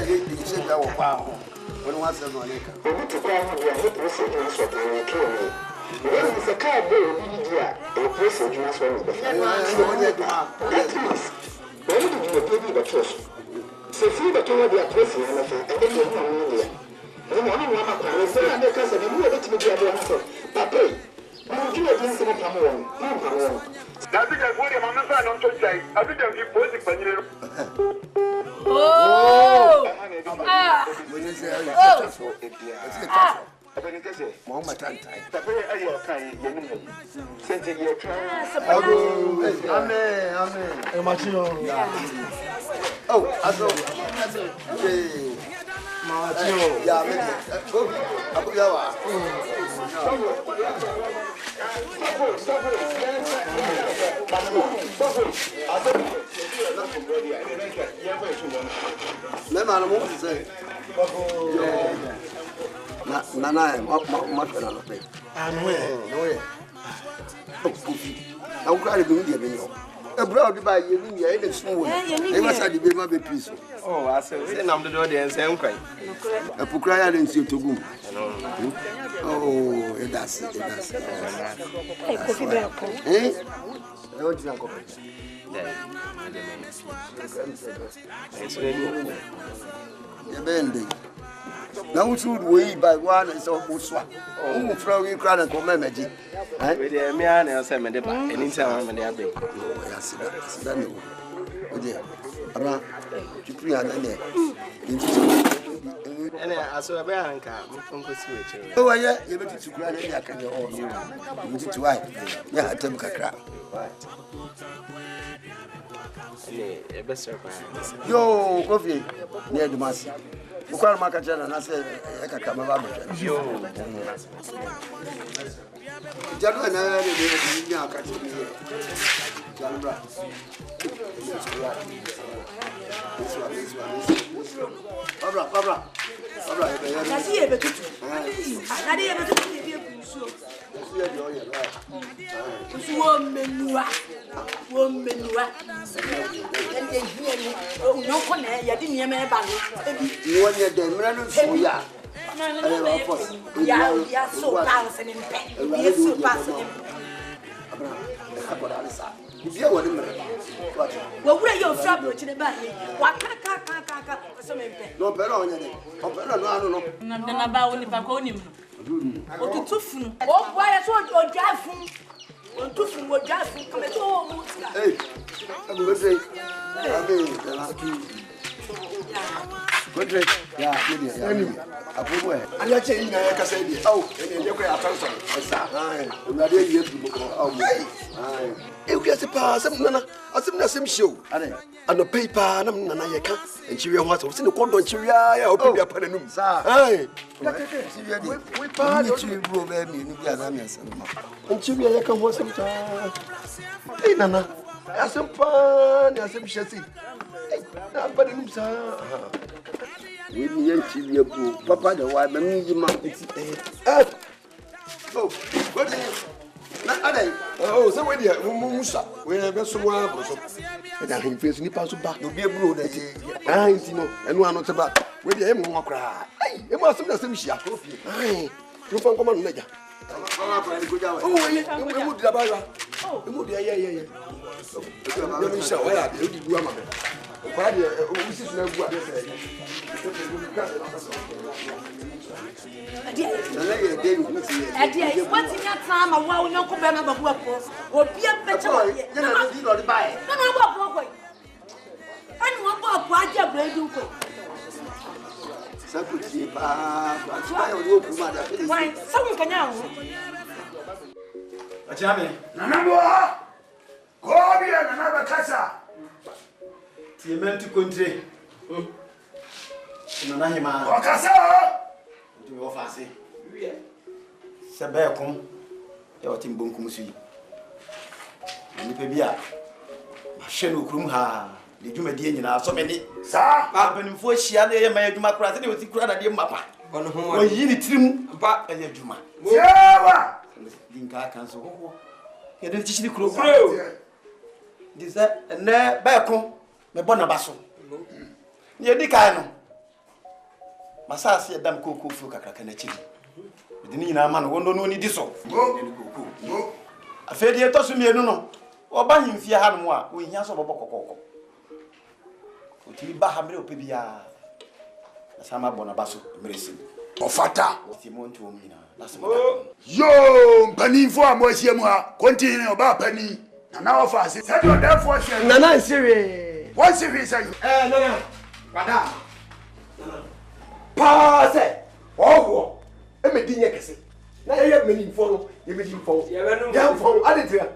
you said that was wow. When was the money? To cry for your hip procedure, so can you kill me? When is a car bill, a procedure, that's what the when did you pay the trust? So, see the tower they are pressing, and then you know, the morning one of the say, and the cousin, and you are to be able to pay. You do against the Cameroon. Now, I think I'm going to my son on Tuesday. I think I'm going to put you. Oh! Mama Tantai. Oh, I saw. Nana, what can I play? And where? I'm glad to be here. A broad by you, you ain't small. They must have been my peace. Oh, I said, I'm the door and say, okay. A Pukraya didn't see to go. Oh, it does. Hey, coffee bell. Eh? I want to go. You're bending. Now, should we by one and so swap? Oh, throw you crown and commemorate. With the man and some of the back, and in time when they are big. Yes, done. Oh, dear. Around you pre and I saw a bank from the switch. oh, yeah, you're ready to cry. I can you all you. You to wife. Yeah, I tell you, crap. Yo, coffee near the mass. You call my catcher and I said, I can come about. Yo, General, I catch me here. General, Barbara. I see a bit. I didn't ever see you. Woman, no one, I didn't hear me about it. You want your demon, so yeah. Yeah, so bouncing in bed. Yes, so bouncing. Well, where your trouble to the body? What can't no better on it. No. Nothing about if I call him. Or to Tufun. Oh, why I told you, Jaffin. Or Tufun or Jaffin come at home. Hey, I'm going to say, I'm not saying I can say, oh, and you're going to have you get a pass, I'm some show, and a paper, and I'm Nanayaka, and she was in the corner, Chiria, open your panel. Aye, we parted to room and Chiria was some time. Hey, Nana, as some fun, as some chassis. But in we need to Papa, the wife, and me, oh, what is oh, so when you're Musa, we have someone and I can face Nipa back to be a brood. I know, and one not about with him more cry. You must have some shop. Aye, you found common ledger. Oh, you would Dabara. Oh, you would, yeah. Let me show where you did your mother. Why do you know what I say? What's in that time? I want to come back and work or be a better. No, buy. No, and one more project, Brady. Why, someone can now. A jammy, Nanamboa, go be another casa. You meant to country. Nanahima, or casa. Do you fancy? Sabacum, your team bunkumsi. And the Pebia, Shenu Krumha, the Jumadian, so many. Sir, I've been for she and the Macrath with the crowd at the Mapa. On whom you need trim back and your Juma. Yeah, Dinka cancel. He didn't teach the crew. This and there, back home, the Bonabasso. Near the Cano. Masasi ya dam koko fu kakaka na chiri. Bidini na ma no wondo no ni diso. Go. Afedi eto so mienu no. Oba himfie ha no mo a, wo hia so bobo kokoko. Otiri ba ha mere opebia. Asama bona baso meresi. Ofata. Otimo ntu omina. Yo, panifo amosie mu ha. Continue oba pani. Na ofase. Said you therefore share. Nana sire. What serious are you? Nana. Madam. Pase. Oh, e me dinye kese. Na ye menifo no, ye menifo. Ya fo adetira.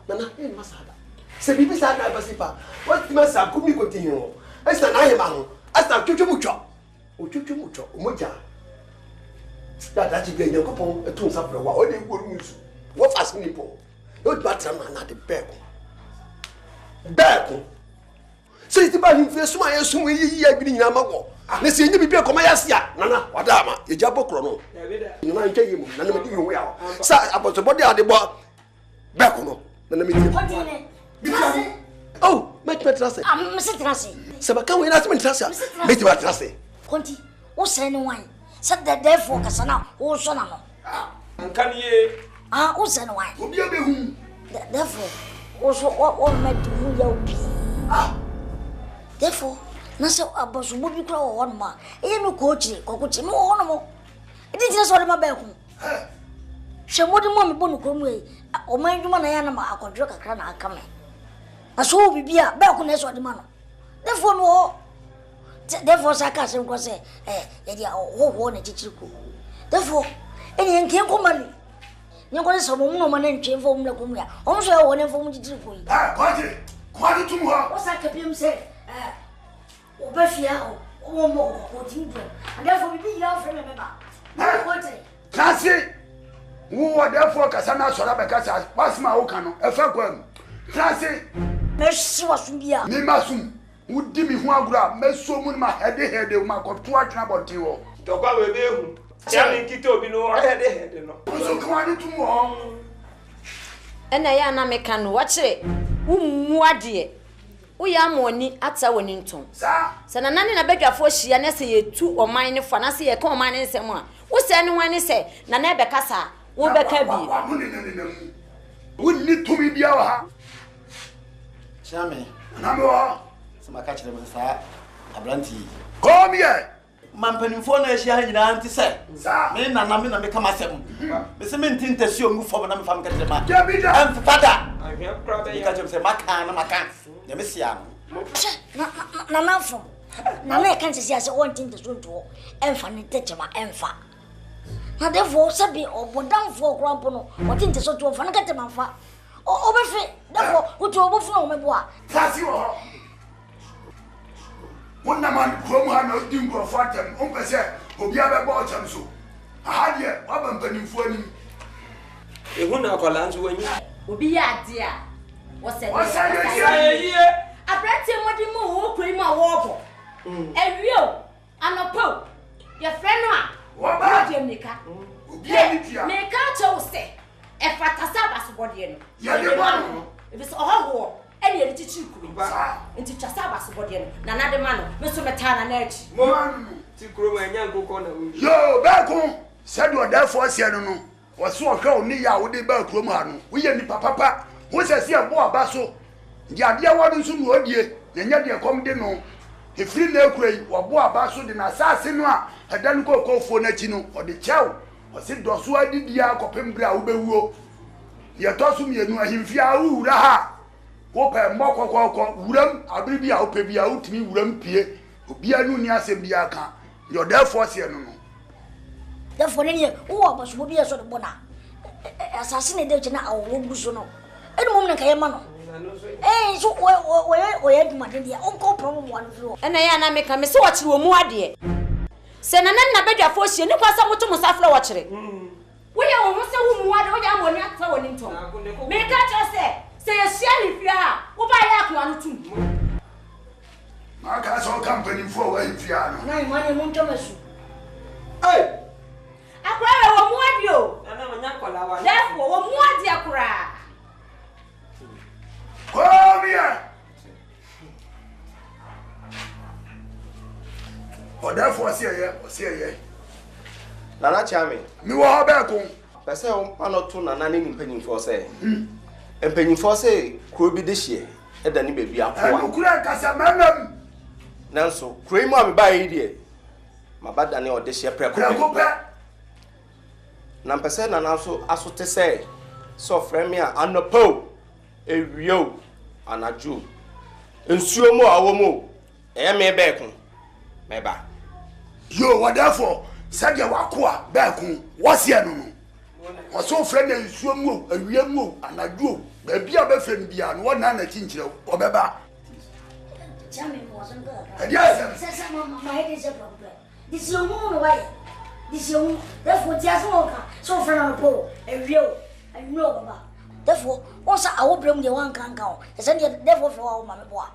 Nana, e masada. Se bibi sa na basipa. What masa kumi continue. Esa na ye ma ho. Asa twetwemutwa. Otwetwemutwa, omoja. That you get your couple a tune supper. What do you go to? What fast nipple? What batter man at the back? Back. So it's about him first. My assuming ye have been in Amago. Let's see you be a commercia. Nana, Wadama, a jabo chrono. You might tell him, none of you well. Sir, about the body of the boy. Back on. Oh, make me trust it. I'm Mr. Tracy. Sabaka, we ask me trust it. Make you trust it. Conti, what's anyone? Said that therefore, Cassana, or Sonano. Can ye? Ah, what's anyone? Whom? Therefore, also what meant to you be. Therefore, Nasa Abbas would be crow one ma. No coach, coach, no one. It is just what my back. She wouldn't want me to come away. Or my woman, I am a quadruple crown. I come. I saw be a balcony or the man. Therefore, no. Therefore, sarcasm was a wanted to go. Therefore, any can't come money. You're going to some woman and chain for Mlakumia. Also, I want for me to go. Quite to her. What's that him say? Obafia, or more, what you do. And therefore, be your friend. Remember. Classy. Who are therefore Cassana Sorabacasa, what's my Okano, a fact. Classy. Mercy was be a Nimasum. Would give me one grab, make so much my head, my contour about you. Talk about you. Charlie Kito, you know, I had a head. So come to more. And I am a can watch it. What dear? We are money at our Winnington. Sir, Send a nanny a beggar for she and say 2 or mine for I see a common mine and someone. What's anyone say? Nana Becassa, won't be cabby. Wouldn't need to be our Chame. number. Some catch them with a blanty. Come here. Mampany for no she had auntie said. Sir, Men and I mean, become a seven. Miss Mintin, the show move for them from Catema. Jabida. And father. I have crowded You catch him say, Macan, the Messiah. Nana from Nana can't see as I want him to do and funny touch my empha. Now, therefore, Sabi or Bodam for Grampono, what in the sort of Fanacatamanfa. Oh, overfit, therefore, who to overflow my boy. That's you. One man, Cromwell, no dingo for them, Uncle said, who be a bought him so. I had yet, I'm penny for him. A woman call answer when you Will be a dear. What's that? say, I brought him what you move, cream or water. And you, I'm a pope. Your friend, What about you, Nika? you? Make out say, if I Tasabas body. If it's all war, any of the teaching into Tasabas body, another man, Mr. Matana Edge. to grow my young corner. Yo, back home, said you are there for Siano. Was so a crow near would be back Romano. We are papa. Who says here, boy, Basso? The idea wasn't soon, would ye, then yet you come to he free no cray, or boy, Basso, the assassin, had done go for Netino, or the chow, or said, Dosua did the Alcopimbra Ubewo. You toss me and him fear, Raha. Hope a mock Wuram, I'll be out, baby out me, Wuram Pier, who be a new Biaka. You're there for Siano. Therefore, who was would be a sort of bona. Assassinated now, or Busono. Any moment, Kayamano. Eh, so where my dear uncle problem one floor. And I am make a miss what you were more dear. Send an another force you, no pass out to Musafla watching. We are almost a woman, what I am on your phone. Make that say a shell if you are, who buy up 1 2. My castle company for a piano. 9 money, Montomasu. Hey! I cry or more you. And I'm not called Therefore, more dear cry. Come here. For therefore, see ye. Nana Chami. Me wa back on. Pese o ano to nana ne mpanyimfo se. Mpanyimfo se kuro bi de hye e da ne bebi akwa. And kura kasa manam. Nanso kuro mu a me ba yi de. Mabada ne o de hye preko. Na pese nana so asote se so frame a anopo ewio anaju. Nsuo mu awo mu e me be ko. Me ba. Yo, what therefore? Sadia wakoa back on. What's here no? Waso friend and nsuo a awia mu anadwo ba bia ba frem bia no na na chinchire obeba. Chami wasn't good. Yes. Says my head is a problem. This is your moon way. This is therefore just walk. So friend on the pole, a real, and no baba. Therefore, also I will bring the one can count. Send you therefore for our mamma boy.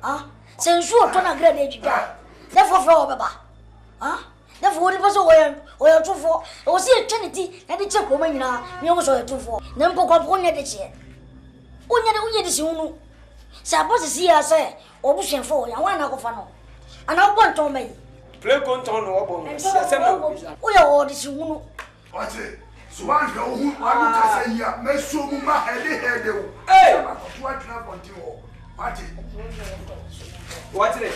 Ah, since you are not great age, therefore for our baba. Ah, therefore, it was a 2 4. I was here Trinity, and the check woman now, we also a 2 4. Number one at the chair. Only the Sunu. Suppose see us say, or Bush and 4, and 1 hour for no. And I want to me. Play conton or We are all the Sunu. What's it? So one go who I say, yeah, make sure my head. Hey, what up on you? what's it?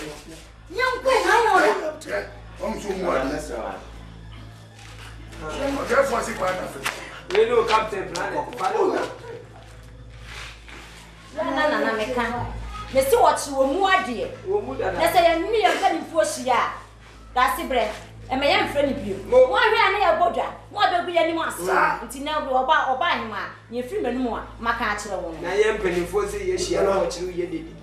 Young queen, I know. I'm so one. Therefore, see what We know Captain Planet. Na meka. Me si watch wo mu ade. Na say ya mi ya ka ni fuohia. Da se bre. E me ya mfre ni bio. Mo hwe ane ya bodwa. Mo abegu ya ni mu asa. Nti na oba ahema. Ye firi manu a maka a kire wo no. Na ye mpanifo se ye hia na wo kire ye dedi.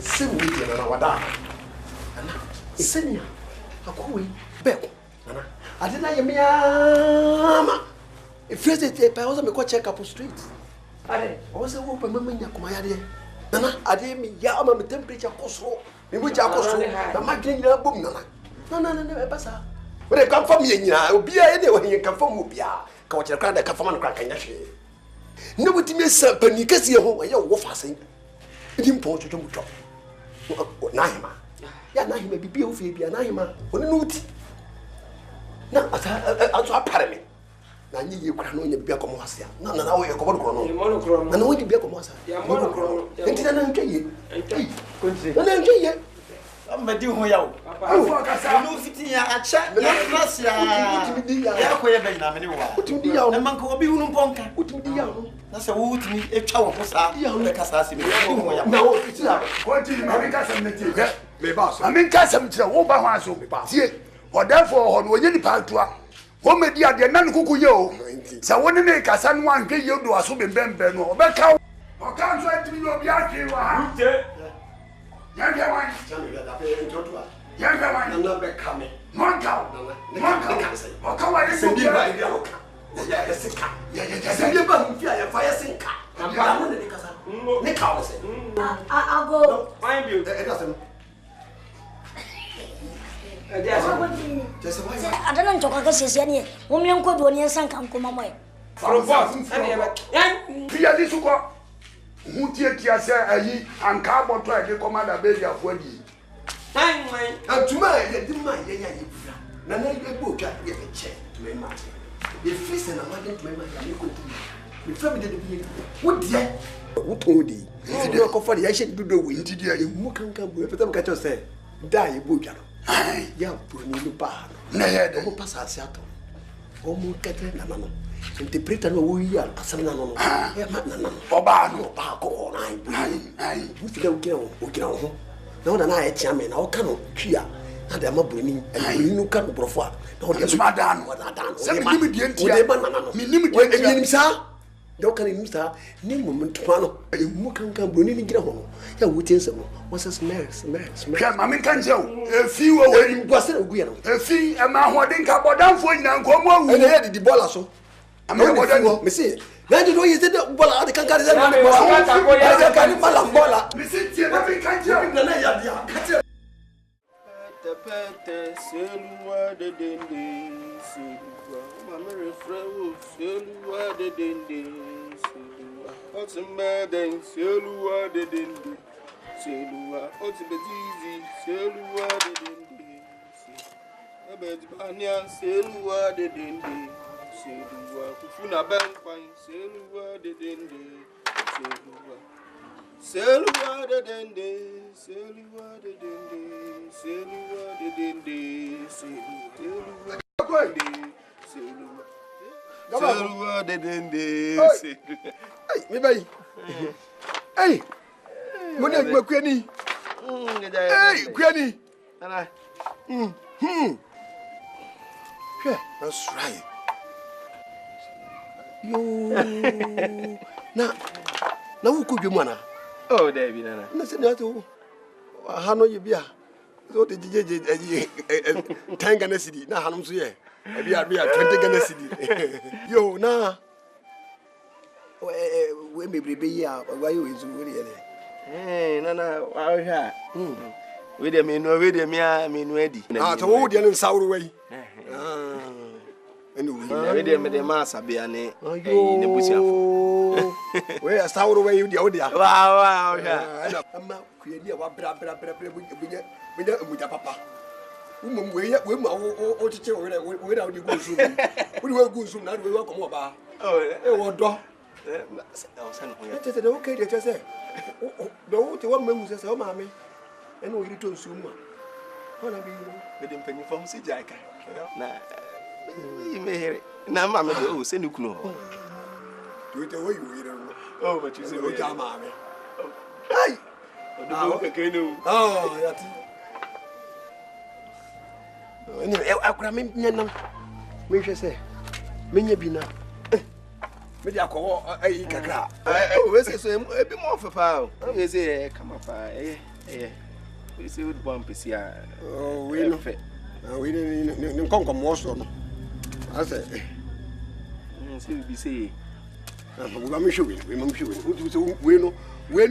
Se wo di na wada. Ana. Senya. Akowe. Beko. Ana. Adina ye miama. If you say I was me check up street. Ade. I was a woman mama kuma ya de. Nana, ade mi ya ama me temperature kosro. Me mu ja kosro. Na ma gbe nyina bom nana. No, e basa. We dey come from here nyina. Obi a e dey wo here come from obi a. Ka wo kire kan da ka fama no kan kan nya hwe. Ne wutimi sa pani kase ho ye wo fa sen. Ndi mpo twetwe mutwa. Na hima. Ya na hima bibi o fe bia na hima. Oni no uti. Na ata apare me. Na nyi ye kura no nya bibia komo asia na wo ye kobo kro no na wo bibia komo asia ya mo kro enti na ntwe ye konti na ntwe ye amadi ho yawo afo akasa no fiti ya acha ya class ya ko ye bɛn na me ne wa utimi yawo na manka obi hunu ponka utimi yawo na se wo utimi etwa wo kosa ya kasa se me ho yawo na wo fiti ya konti ma me kasa me tie me ba so me kasa me tire wo ba ho aso me ba tie o therefore ho no onye ni pantua wo me dia de nan kuku ye o sa woni ne kasa no an hwe ye do aso bembembe no obeka o kan so atimi no bia hwe wa ha ya ge wan ya ge wan na be kame monka o ka wa se bi ba bia o ka ya sika ya se bi ba mfia ya fa ya sinka na mo ne kasa ne ka o se I go. Fine you. e da se I don't know what is any woman could do any sank and come away. From boss. Pia di suko hutie tia se ayi anka boto e de commander baby afodi Time man. antuma ye di man ye nya ye bura na na ye bo twa ye be che to me ma ye fise na ma de to me ma ya me ko tu me fa me de bi wo die wo to di ti de ko fa ya she dudo wo ndi dia ye mu kankan bo e peta me ka cho se da ye bo twa ya bo ni lu ba na ye de ko pasa se ato o mu kete na no interpreter no wo ya asem na no e ma na no oba no ba ko na ai bu fi da o kira ho na ona na e tia me na o ka no twia na da ma burani e no ka no brofo a na o de ma da no na da no se mi mi die ntia o de ba na no mi nim die ntia nim sa de o ka nim sa ni moment ma no e mu kan kan burani ni gira ho no ya wo tie nsem no what's smells ya ma mi kan je o e fi wo wo ni gwase na guya no e fi e ma ho de nka bodanfo nyina nko mo awu e na ye di bola so ame bodan me see na di do yi se de bola de kan ka de na bola ka ni mala bola me see tie na mi kan je na na ya dia ka tie Pete selua de dende selua mama refrewo selua de dende selua what's a man selua de dende Selua, Otibetizi, Selua de Dende, Abedbania, Selua de Dende, Selua, Kufuna Bankwine, Selua de Dende, Selua de Dende, Selua de Dende, Selua de Dende, Selua de Dende, Hey, me bay. Hey. Mo na gba kwani. Hey, kwani. Ana. Yeah, that's right. Yo. Na wo ko dwemu ana. Oh, David, Nana. Na se na to. Ha no ye bia. So de jeje tanga na sidi na hanum so ye. Bia 20 Ghana cedi. Yo na. We me brebe ya, why you is we there. Nana, wa hwa. We dey me no edi. Ah, to wo dey no sawro we. Anyway, we dey me dey masa bia ne ne busiafo. We sawro we dey o dey. Wa hwa. Ama kuani wa bra bunya muja papa. We ma o chiche we na o dey go zoom. We dey go zoom na we wa komo ba. Oh, wo do. Tete de okay de tese. Do te wa mamu se o ma me. Ene o yiri to nsu mu a. Ona bi Me dey mpani fam si jaika. Na me here. Na ma me do se ni kunu ho. Do te wo yiri no. Oh, but you say o ja ma me. Ai. Do keke no. Oh, ya ti. Ene akura me nyanam. Me hwe se. Me nya bi na. Me dia ko ai kakra. We say so e bi mo fefa o. We say kama pa we say would bomb pesia. Oh, we no fe. We ni konko mo so no. Ase. Say we be say. We ma me show we ma me show. We no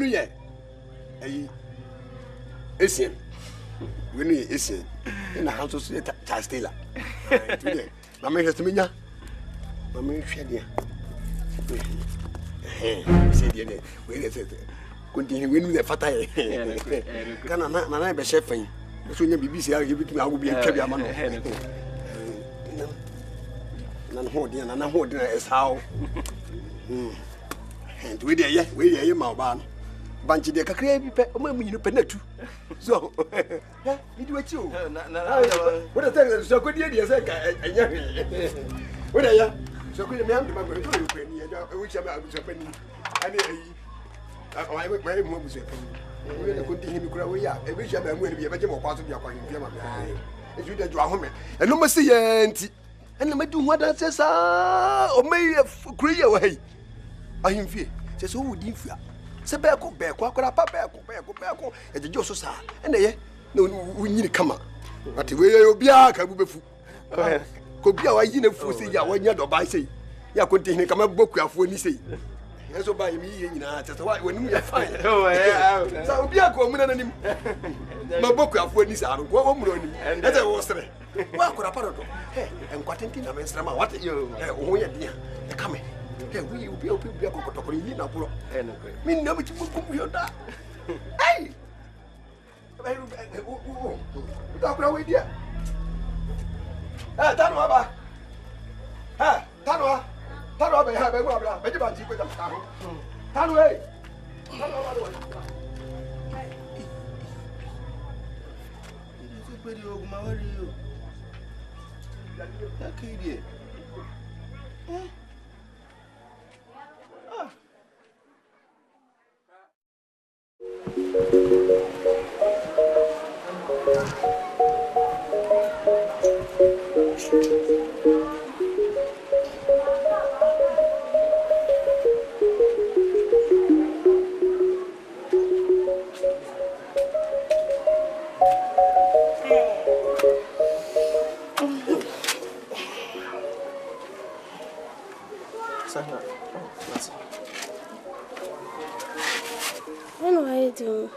ye. Ai esien. We no ye esien. Na hanso so ta stela. Today. Na me just me nya. Na me hwe dia. See the way they continue when the fata. Can I be chef? So you BBC, I'll give it to me. I will be a cabby. None holding and I'm holding as how. And we there, we are my barn. Banchi de Cacre, you penetu. So, did what you? What a thing so good idea. What are you? So good man to my which I'm opening. I went very much. We are continuing to grow. Yeah, I wish I'm going to be a better part of your point. If you did draw home, and no mercy, and I do what I says, or may create away. I am fear. Says who would you fear? Sabako, Bako, and the Joseph, and they no, we need to come up. But the way you'll be a cabu. Could be our uniform, say, ya when you're by say, ya continue to come up book of when you say. Yes, so by me, when we are fine. Oh, so be a woman. My book of when you are going, and that was there. Well, could I put it? Hey, and what in a man's drama? What you, oh, yeah, dear, coming. Hey, we will be open to a in Napolo. And we know what you will be on that. Hey, without with you. Tanwa. Ha, Tanwa. Tanwa be ha be wa bla. Be ba ti ko ta ta. Tanwa. Tanwa. Ni se pe di ogun ma wa ri o. Ya kidi. What are you doing?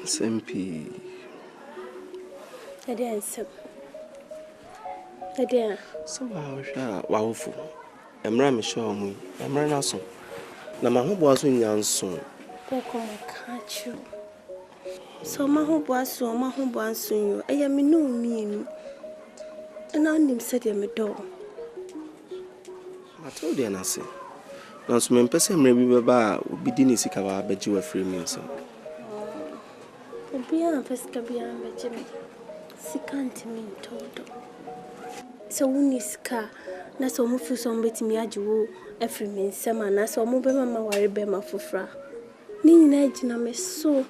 SMP. Adia. Somehow, wow, emra me show me. Emra na so. Na ma ho boaso nyanso. Koko catch you. So my whole boss, or my home boss, you. I am no mean. And I him said him a door. I told you, I say. Now, some person maybe be dinner sick about bet you were free means. Be a pesca beyond the Jimmy. Sicanti mean told. So when is car, that's almost for some bit me at you every mean some and that's all mobile mamma worry bema for fra. Meaning I did not miss so.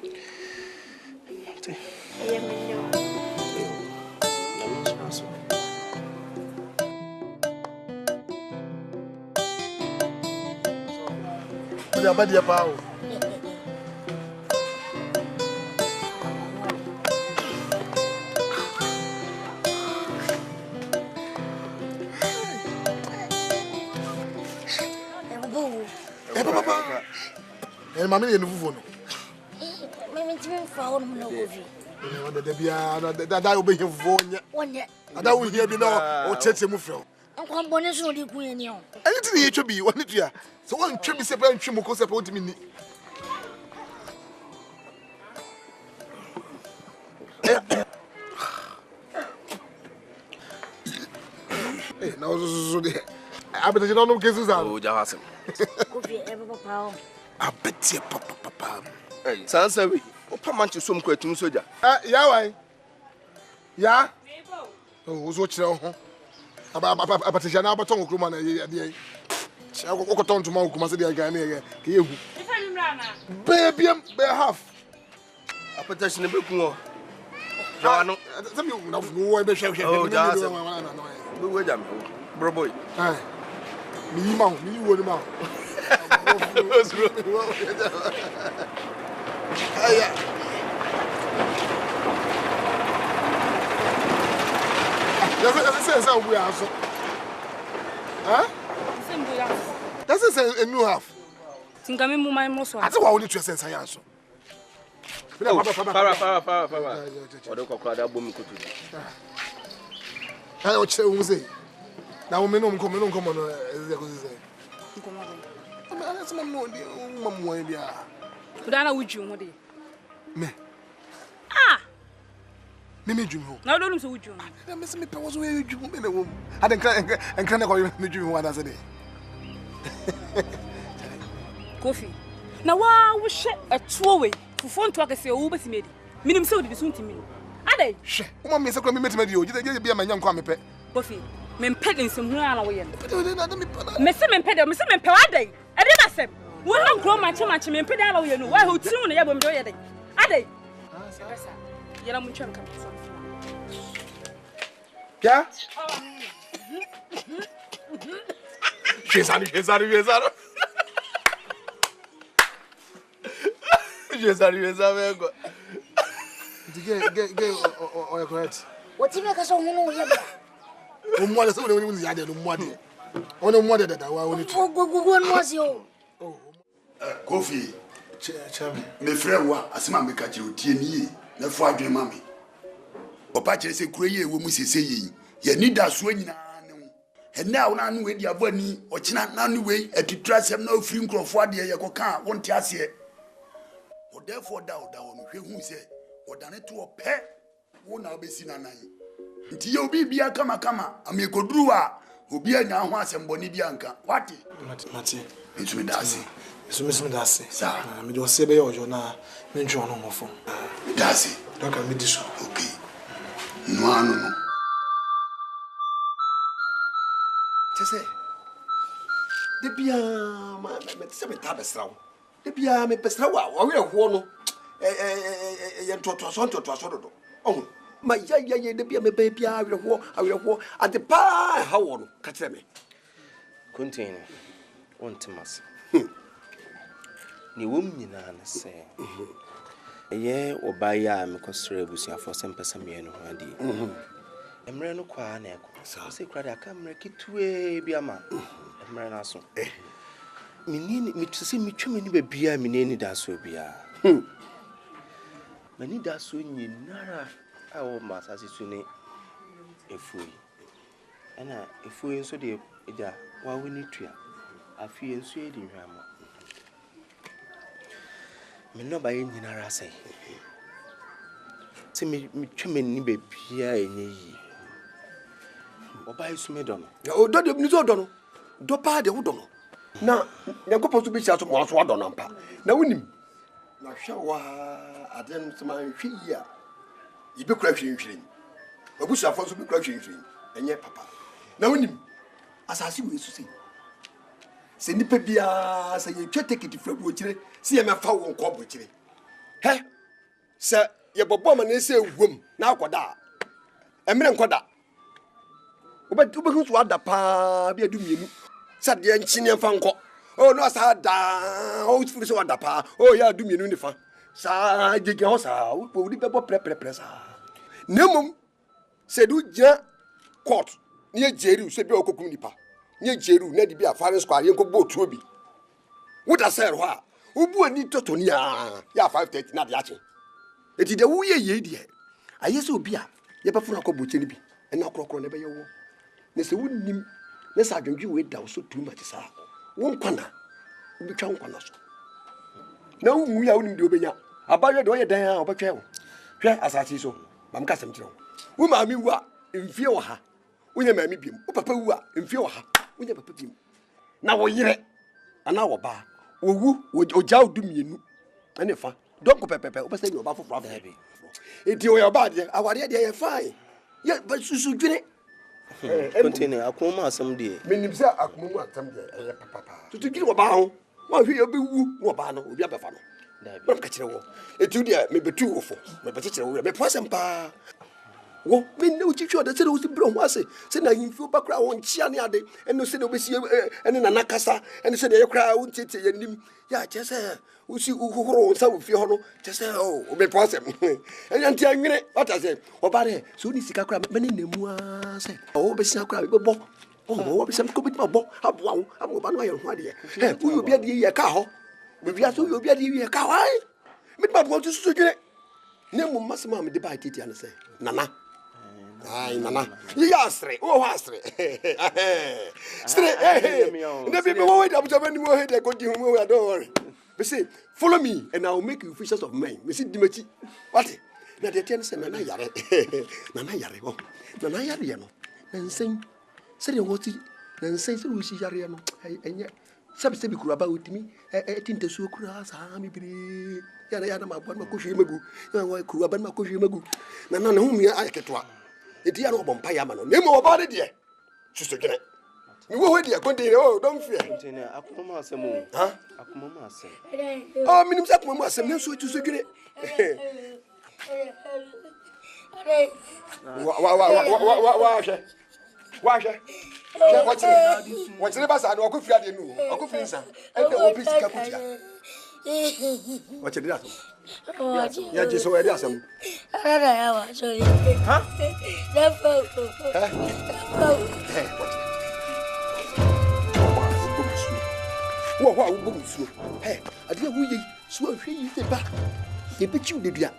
Dia badia pao. Papa. Mami ni nufu no. Mimi timi fa ho no kofi. Da bia da obe hefo nya. Wonye. Ada wo hia bi na o cheche mu frɛ. Nkwa mbone so di kun ani o. Ani ti ni yetwa bi woni tua. So won twa bi se pa ntwe mu ko se pa otimi ni. Eh, na so de. Abete no kesu za. Oh, jawasem. Kofi papa. Abete papa. Hey, sansa we. Opa manche som ko atum soja. Ya wai. Ya. Oh, so kire ho. Abete jana abaton okroma na ye ade. Chia ko ton tuma okuma se de ga na ye ke yehu. Ifa mi mrana. Be half. Apata shine be kun o. Jawano. Some you know wo be hwe. Oh, jawasem. We we jam. Bro boy. Ah. Mi ma, mi wo ni ma. Aya. That's we are so. Huh? That's a new half. Think I'm in my most. I think I only to sense I answer. Para. Odo kokra da bom kutu. I o che wo say. Na wo me no nkomo no e ko say. Nkomo be. Ma sama no di mamu e bia. Kudana wuju ho de. Me. Ah. Me dwum ho. Na do num so wuju. Na me se me pe wo so e dwum me na wo. Ade nkra na ko me dwum ho ada se de. Kofi. Na wa wo hye etuo we. Fufo nto akese wo betimedi. Minim se odidi so ntimi. Ade. Hye. Wo ma me se ko me metimedi o. Gide bia manya nkwa me pe. Kofi. Me mpede nsem hu ala wo ye. Me se me mpede wa ade. Ade na sem. Wo na nkro mache me mpede ala wo ye no. Wa ho tinu no ye bom de wo ye de. Ade. Yela mu ntwam ka. Ya? Jesari. Jesari. Get or correct. What you make us so no ye. O mo le so we ni ya de no mo de. O no mo de da wa woni tu. Go no si o. Kofi. Chame. Me frɛ wa asema me ka che otie ni ye. Na fo adwen ma me. Opa kire se kuro ye wo mu sese ye. Ye ni da so nyina ne ho. Ene a wona no we di abani o kina na no we atutra sem na ofiri nkrofo ade ye koka wonte ase. O therefore da no hwe hu se o da ne to opɛ wo na obesi na nan. Nti ye obi bia kama ame koduru a obi anya ho asemboni bia nka. Wate? Mate. Nti me da ase. So me dase. Sa. Me do se be ojo na me ntwe ono ngofo. Da ase. Don't can me diso. Okay. No anu no. Tese. De bia me se me ta besrawo. De bia me besrawo a we ho no. Ye ntoto do. Oh. Ma ya de bia me ba bia awe ho ade pa ha wo no ka kire me. Continue. Ontimas. Ni wom nyina na se. Eye obaya me kosere abusuafo sempesa me no ho ade. Emre no kwa na ekọ. Se kra da kamera kitue bi ama. Emre na so. Menini mituse mitweme ni ba bia menini da so bia. Mani da so nyinara awo masasi su ne efui. Ana efui nso de eja wa woni tua. Afie nso e di hwama. me no ba yin nyina ra say se me tweme ni be bia enye yi oba isu me do no o do de ni so do no do pa de wo do no na yakopɔ so be sia so mo so do no mpa na wonim na hwɛ wa adem se man hwɛ yi a ibe kura hwɛ nhwɛ obusuafo so be kura hwɛ nhwɛ enye papa na wonim asase wo esu se nipa bia se ye twa ticket fra bo kire se ye mefa wo nkɔ bo kire he se ye bobo ma na se ewom na akoda emre nkoda obehu so ada pa bia du mienu sa de nchine fa nkɔ oh no sa da o furu so ada pa oh ya du mienu ni fa sa gege ho sa wo di bebo pre sa nemum se du ja court ni e jeri se bi okokum nipa nye jeru na di bia farin square yenko botu obi woda ser ho a obu ani totoni a ya 530 na de ache eti de wo ye die ayese obi a ye befo na kobo cheni bi na krokro na be ye wo ne se wonnim ne sa adwendwe we da so too much sa wo nkwana obi twa nkwana so na wo mu ya wonim de obenya abaye de o ye dan a obetwa wo hwe asati so mam ka sem kire wo ma mi wu a mfie wo ha wonye ma mi biem wo papa wu a mfie wo ha wonye papa biem na wo yire ana wo ba wo wu oja odu mienu ene fa donko pepepe wo pese ni oba foforo afa bi enti wo ya ba de aware de ye fine ye ba susu dwene continue akoma asem de menim se akoma mu atam de ye papa tutu giri wo ba ho wo hwe ye be wu wo ba no obi abefa no da bi ka kire wo eti de me betu wo fo me be kire wo me posem pa wo me no chicho de se wo si bro ho ase se na himfi ba kra wo nchia ne ade eno se de obesi ene na nakasa ene se de ye kra wo ntete ye nim ya chese wo si uhoro sa wo fi ho no chese o me posem ene anti anwene wata se oba de so ni sika kra me ne nemu a se o be sika kra be bo wo be sem ko be bo aboa wo abo ba no ye ho ade ye wo yo bia de ye ka ho be bia so yo bia de ye ka wa me ba bo tu so dwene ne mu masema me de ba titi an se nana ai nana ya asre o asre stre ne be wo wait abuja bani wo head go di hu wo don't worry be say follow me and I will make you fishers of men me see dimachi what na de ten se nana yare wo nana yare ye no nansen se de woti nansen se wo si yare no enye sabe bi kura ba otimi tinte su kura sa mi bire ya na ma bo ma ko hwe magu ya wa kura ba ma ko hwe magu nana na hu mi ayeketwa eti ya no bompa ya ma no nemo oba de de susu gene mi wo hwe de akonde oh don't fear continue akoma asem ha akoma asem oh minim sa akoma asem ne so susu gene wa chire basa do akofia de nu akofia nsa e de obi sika kutia wa chire aso ya jeso e de asem ara ya wa sorry ha never wo wo musu ade wo yi so ahwe yi de ba e be chiu de dua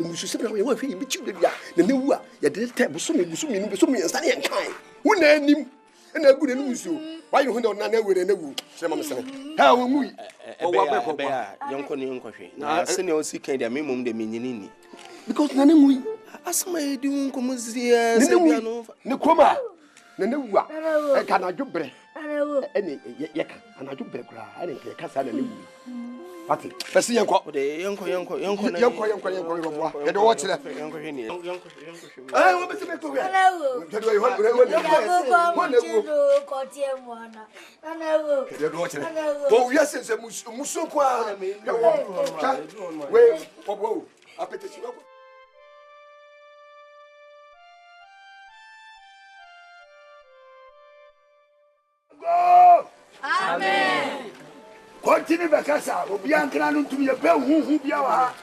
musu se bra wo ahwe yi be chiu de dua na newu a ya de te buso mi nu buso mi nsa ne kan wo na anim na agu ne musu wa yi hu na na were na wu se ma mesene ha wo mu o wa be ko ba yonko ne yonko hwe na se ne o si kan de memum de menyini ni because na ne mu asma e di unko muzia se bia no ne koma na newu a e ka na dwobre ene ye ka na dwobre kura ene ye ka sa na newu ati pesi yenko de yenko na yenko robo ye de wo kire yenko hwe ni yenko wo be se me ko we de do ho ko tie mo na na wo de do wo kire wo wi ase se muso ko a we wo apeteci wo Amen. Continue bekasa obi ankra no ntumi ye be huhu bia wa ha.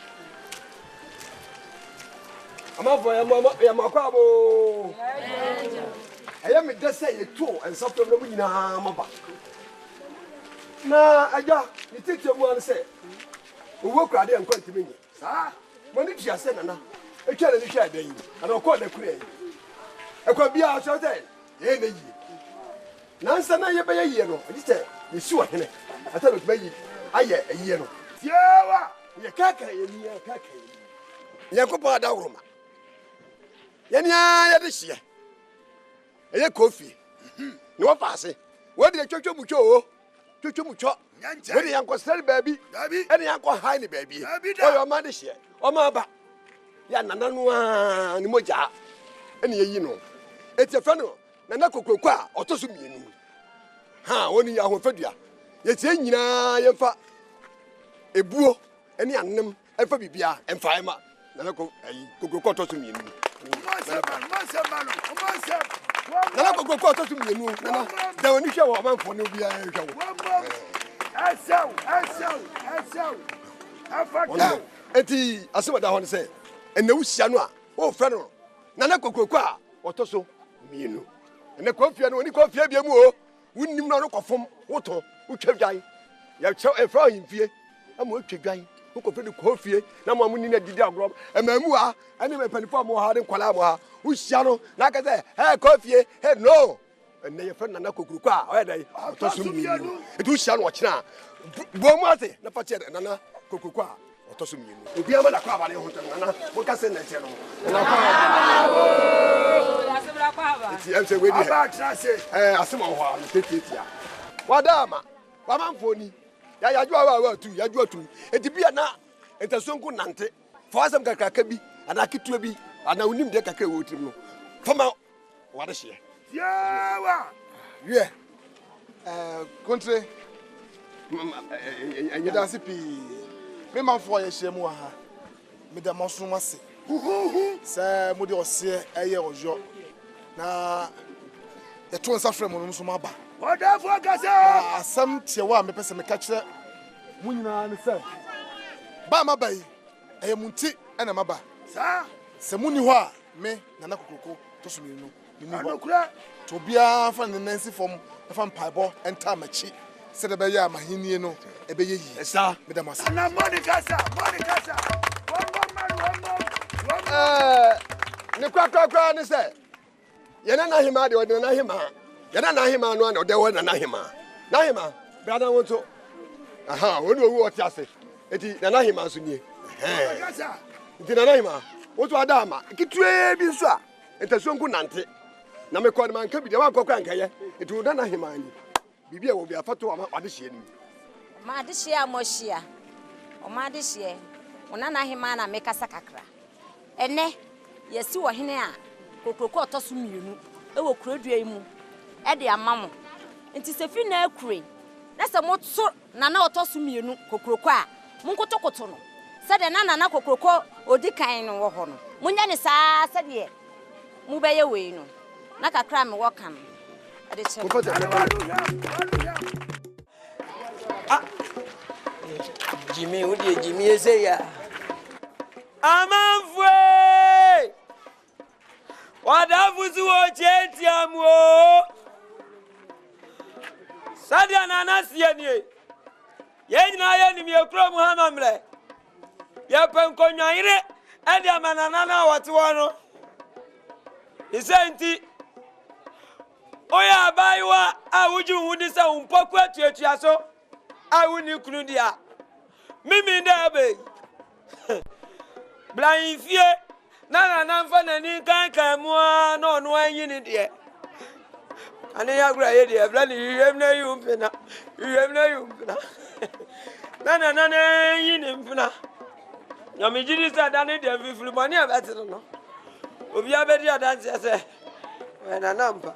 Amafo ya makwa abo. Aya me dese ye to ensa problem nyina maba. Na aja ni tete mu an se. Owo kura de enko ntimi nyi. Sa mo ni tia se nana. Etwa ni hwa dan yi. Ana ko da kura yi. Ekwa bia so te ye na yi. Nansa na ye be ye no. Edi te ye si wa hene. Ata lo be yi aye eyi no. Tiawa. Ye kaka ye ni ye kaka ye. Ye ko pa da wroma. Ye ni ya de hye. Ye kofi. Ni wo paase. Wo de twotwo mu two. Twotwo mu two. Wo de yanko sel baabi. Ene yanko high ni baabi. O yo ma de hye. O ma ba. Ya nananu a ni moja. Ene ye yi no. Eti fa no. Nana kokoko a otoso mienu. Ha, woni ya ho fadua. Ye tie nyina ye fa ebuo ene anem efa bibia emfa ema nana kokoko otoso mienu. Nana kokoko otoso mienu nana da woni hwe wo manfo ne bia hwe wo. Asau. Afaka. Eti asema da ho ne se ene wusia no a wo fra no nana kokoko a otoso mienu. Ene kofia no ni kofia bia mu o. Wunnim no kofom woto utwadwan ya che efra himfie ama utwadwan ukofre de kofie na mo amuni na didi agro emamu a ene me panifo mo ha de kwala mo ha usia no na ka se kofie no ene ye fena na kokuruko a o yedai to sum ni edu usia no ochina bo mu ate na fa che nana kokuruko a to sum ni obi ama da kwa abale ho tan nana mo ka se na che no na kwa iti am se we di asema ho a tetetia wadama wamanfoni ya yajua tu enti bia na entasonku nante fawasam kakaka bi ana kitua bi ana unim de kakaka wotim no fama wade hye yawa ye kontre anyeda sipi me manfo ye hye mu ha me da maso ase sa mo de ose eye ojo na ye to nsa frem no so maba Wonderful Gaza! Asam tiawa me pese me ka kire mu nyina ne se ba maba yi eye munti ena maba sa se muni ho a me nana kokoko to so mi no ni ho to bia fa ne nansi fom fa mpaibo enta machi se de be ya mahenie no e be yeyi sa me da masa na Monica sa ne kwa ne se ye na hima de odi na hima yana na hima no na de wo na hima brada wonto aha woni owu oti ase eti na hima so nie eti na hima woto adama kitue bi nso a entasonku nante na me ko man ka bi de wa kokko ankaye eti wo na hima ni bibia wo bi afato wa ade hye ni ma ade hye amohia o ma ade hye wona na hima na me kasa kakra ene yesi wo hene a kokroko otoso mienu ewo kurodua yi mu e de amamo nti sefi na akure na se motso nana otoso mienu kokroko a munkotokoto no se de nana kokroko odikan no wo ho no munya ne saa se de mu beye we no na kakra me wo kan ade che Jimmy udi Jimmy ezeya amanfwe wadafuzu wo chenti amuo sadia nana sienie yenyina ye ni miekro muhammad mre ye penkonwaire edi amanana na wate wono isenti oya baiwa awuju hudi sa umpoku atuatua so awuni kunu dia mimi ndabe blind fie na mfa nani kan mu na ono anyi ni de ani ya gura ye de bla ni yem na yumpina na yi ni mpina nyame jiri sa da ni de fifulu mani abati no obi abedi adanti ase we na nampa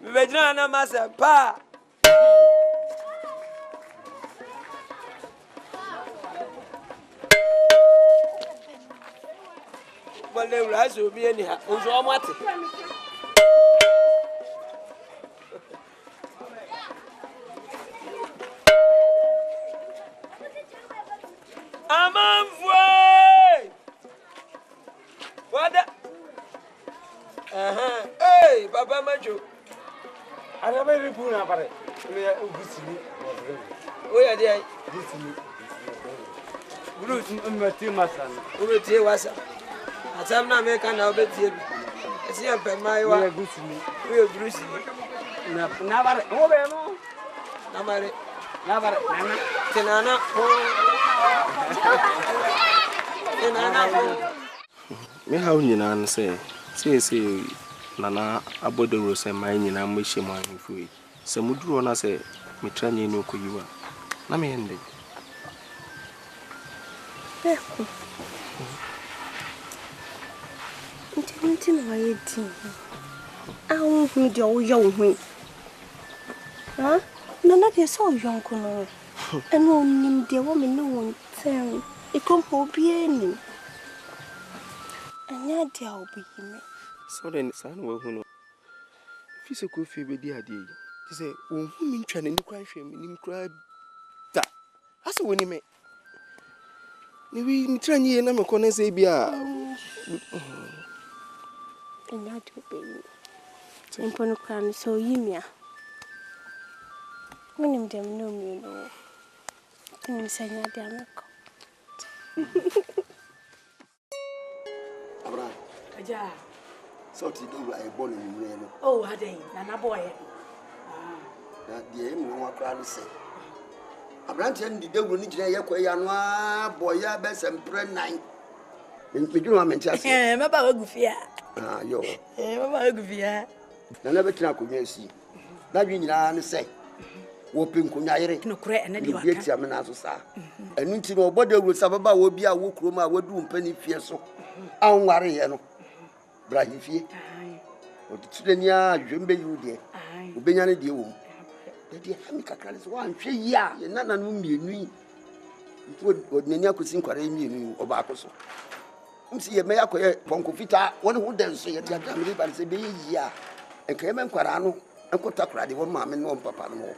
me bejina na masa pa Bale uraso bi eni ha ozo amate amanfwe wada hey baba majo ana be ripu na pare me ugusini oya de ai ugusini bulu mmati masan urete wasa atam na me kana obetie bi esi empe maiwa we gusini we grusi na bare ho be no na bare nana tinana ho Me how nyina an say nana abodoro say my nyina mhye mo ahemfo yi. Se muduro na say me tranye no koyiwa. Na me ende. Beko. Nti no waye din. Awu hu de o yo hu. Ha? Nana de so yonko no. Eno nim de wo me no won ten. Ikompo bi ani. Anya de a obi me. So then san wo hu no. Fi ko fi be di ade yi. Ti say wo hu mi ntwa ne kwan hwe mi nim kra da. Asa woni me. Ni wi mi tranye na me kone say bia. Anya de obi. Tempo no kan so yimia. Minim dem no mi no. Nim sanya de ameko. Abraham. Aja. So ti do I born in no. Oh, hadai. Na boy. Na de em no akra no say. Abraham ti ndi dawuro ni gina ye kwai anu a boy ya be sempre 9. Me dwuma ma mentia say. Me ba wagufia. Ah yo. Me ba wagufia. Na betina konwa si. Na dwi nyina ne say. Wo pinkunya yere no kure ene di waka yetia me na so sa enu nti no obodo awuro sababa wo bia wo kroma wadu mpani fie so anware ye no bra hifie o tudenia dwembe yude obenya ne die wo de hami kakra so wan hwe yi a ye nana no mienu yi nti odnani akosi nkware mienu oba akoso msi ye me yakoye ponko fita woni hu den so ye tia me ba se be yi a enka me nkwara no enkota kra de wo ma me no papa no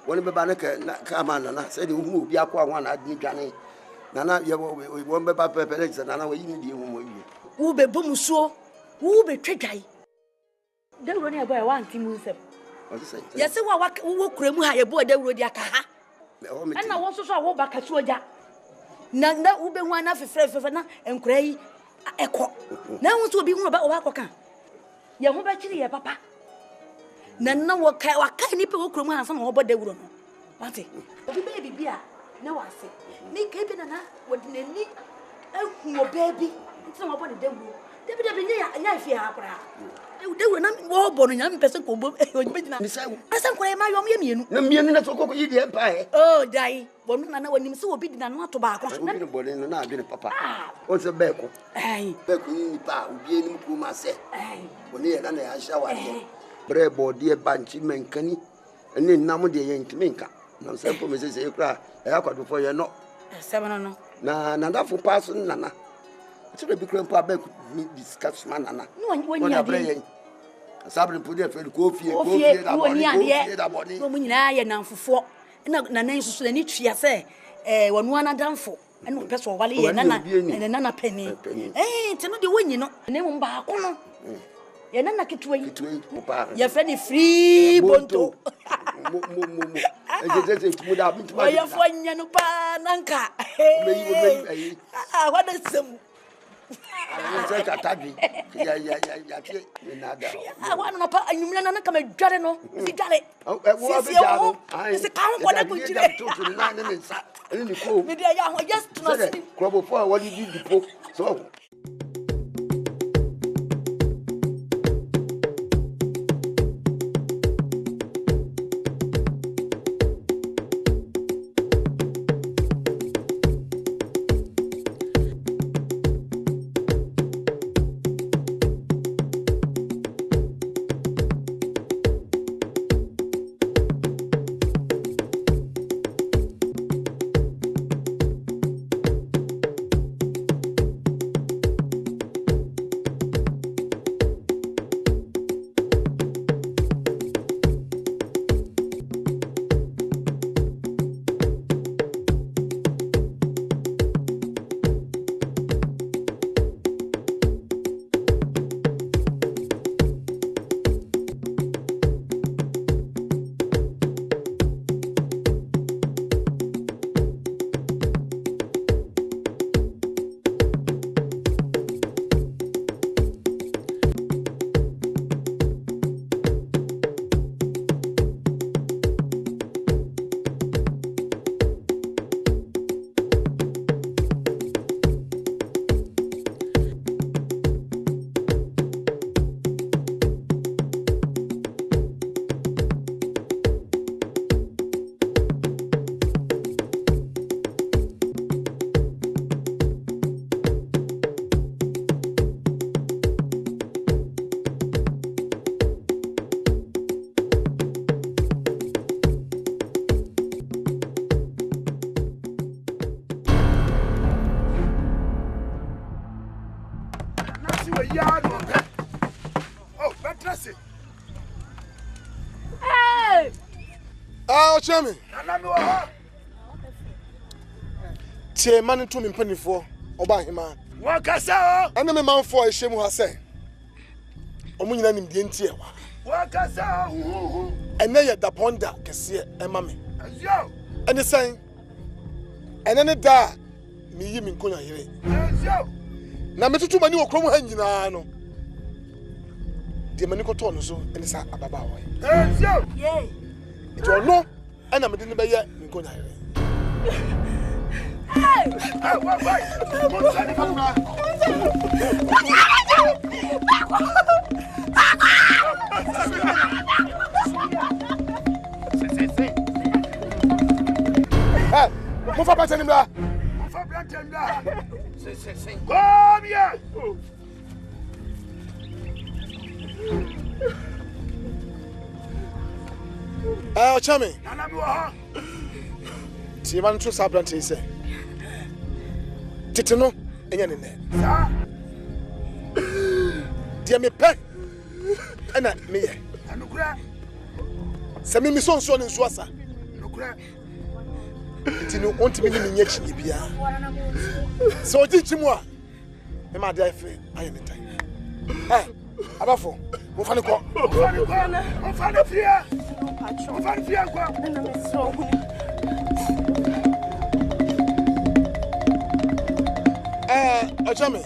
woni beba na ka ma na say de hu obi akwa nwa na adi dwane nana ye wo beba pepe se nana wo yi ni de hu mo yi wo be bomusuo wo be twedwai dawuro ne boy wan ti mu nsem ye se wo kura mu ha ye bo dawuro di aka ha na wo so wo ba ka suoja na wo be hu ana fefrefe na enkura yi ekọ na wo so obi hu ba akọ ye hu ba kiri ye papa na waka ni pe wo kromu ansa na wo boda wuro no mate obi baby bia na wase ni ka bi na wodi nani ahu baby nti na wo boda dawuro debi nya fi ha kra dawuro na wo bo no nya mpese ko bo obi gina asa nkora ma yom ye mienu na mienu na sokoko yi de empa he oh dai bo no na wonim se obi dina no ato ba ko na obi no bo no na adwene papa o se beko beko ni pa obi eni mu ma se oni ye na ya hya wa de bre body banchi menkani eni nam de ye ntmenka na sempo me se kra e akwadofo ye no sebana no na ndafo pass nana tire bi kra mpa back mi discuss nana no woni ade sabre podi fe ko fie da body no munyina ye namfofo na nan susu ni twia se wonu anadamfo ene peso wale ye nana pani tino de wonyi no ne mu ba ko no ye nana kitwe ye friend free bonto ejeze tumuda bituma ye fo nya no pa nanka what is some se ka tadwi ya tie nada wa no pa anyumna nana kama dware no si dware si ka ho koda ko jire to na ne nsa ni ko me dia ya ho just to no see krobo fo wali di dipo so ya no pe oh betrase Hey! Ah, Chami. Nana me wa. Tie man to me mpanifo oba hema. Wa kasa o. Ana me manfo a hyemu ha se. Omo nyina nim die ntie wa. Wa kasa o. Ene ye da ponda kese ema me. Azio. Ene san. Ene ne da me yi me nkonya yire. Azio. Na me tutu mani okrom ha nyina no. Die mani ko to no so ene sa ababa wo. Azio. Yay. Ito no ana me de ne be ye me nkonya yire. Hey! Wa mo sani fa. Hey, mo fa pa tani bla. Mo fa bla tani bla. Se. Kom here. Chami. Nana me wa. Ti man tro sa brante se. Tete no enya ne ne. Sa. Dia me pe. Ana me ye. Anukura. Se me so nso ne nso asa. Anukura. Ti no onti me ni nyachi ni bia. So ti chimu a. Me ma dia fe aye ne tai. Eh, abafo, mo fa ne ko. Mo fa ne fia. Mo fa ne fia kwa. Na me so Chami.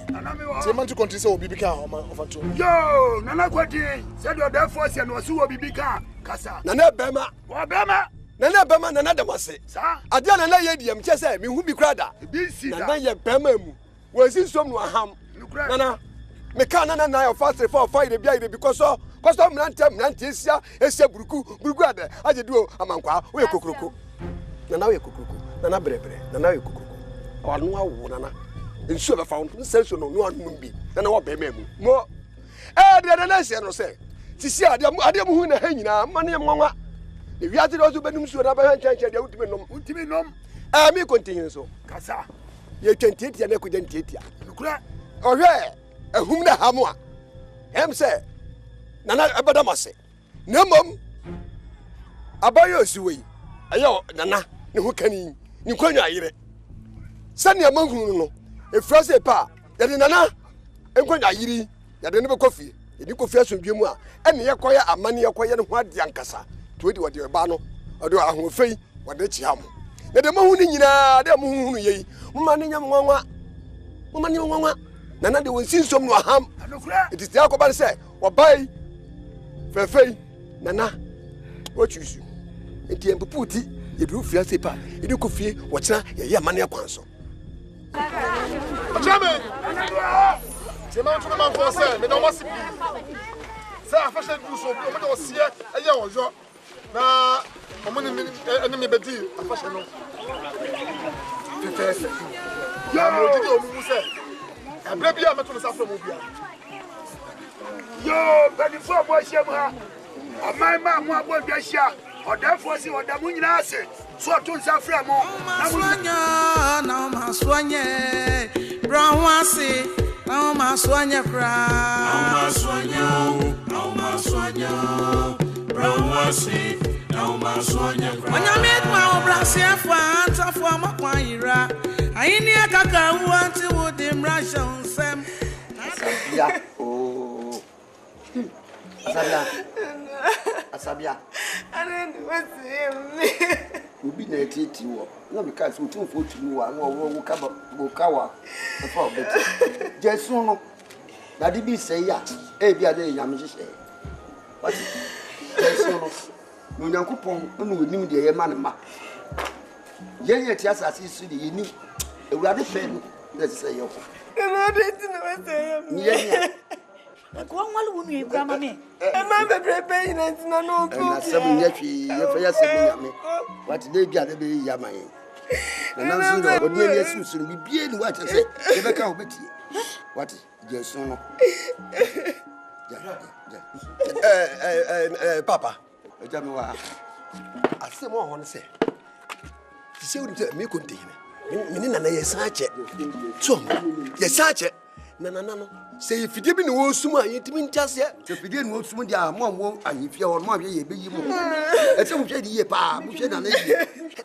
Ti man to country say obi bika o ma ofa to. Yo, nana kwati. Say do the force and was obi bika kasa. Nana bema. Wa bema. Nana bema nana damase. Sa. Adia nana ye diem che say me hu bi krada. Bi si da. Nana ye bema mu. We si som no aham. Nana me ka nana na your fast for fight bia ire because so mnante esia buruku ade aje duo amankwa we kokroko. Nana we kokroko. Nana brebre. Nana we kokroko. Onu awu nana. Nsu be found sense no no anu bi na wo be memu mo de na se no se sisi ade mu hu na ha nyina mane mwanwa e wiate do so benum su na ba ha nchancha de utimi nom mi continue so kasa ye 28 na ko je 28 nukura ohwe ehum na ha mo a em se nana abadamase na mom abayo siwe ayo nana ne hu kani ni kwanya ayire sane amanhunu no efrase pa yade nana enkwanya yiri yade ne be kofi yedi kofi asomdwe mu a ene ye koya amane ye koya ne ho ade ankasa to odi wode ba no ode ahofei wode chi ham na de mahu ni nyina de mahu yei mma ne nyam nwanwa nana de wonsi nsom no aham it is there ko ban say obai fefei nana what choose enti empuputi yedu fiase pa yedi kofi wo kina ye amane akwanso Chami. Ti man to man for say me no wasi bi. Say afashe du so bi o me do sie eye ojo. Na o mo ni eni me bedi afashe no. Tete. Ya mo di o mu say. Abra bi a me to sa from obi a. Yo, bani fo bo hye mu ha. Amai ma mu abo bia hia. Odafo si odamu nyina ase. So to nsa fra mo. Na maswanye. Brown wasi. Na maswanye kra. Na maswanye. Brown wasi. Na maswanye kra. Onya met ma obrase fa anta fo amakwa yira. Ayini akaka wu anti wo dem rasha onsem. Asabia. Oh. Asabia. I didn't want to hear Ubi na etiti wo. Na me ka so tumfo tunu wa na wo kawa. Fa obeti. Jesu no. Na di bi sei ya. E bi ade yam hihye. What? Jesu no. No Nyankopon no onim de ye ma ne ma. Ye ti asase su de ye ni. Ewurade fe no. Na sei ye ko. I didn't want to hear me. Yeah. Ko nwalu wonu e bra ma me. E ma bebre be yin ntina no ko. Na sebu nyatwi ye fa ya sebu nyame. What dey bia de be yaman. Na nanso no odi ni asusu no bibie ni what say. Ye be ka obetie. What? Jesu no. Papa. Eja me wa. Asem o ho say. Ti se odi me konti me ni na ye sache. So, ye sache. Na no. Say if you didn't know Suma, you didn't just yet. If you didn't know Suma, Mom, and if you're Mom, you be you. It's some shady year, Pa,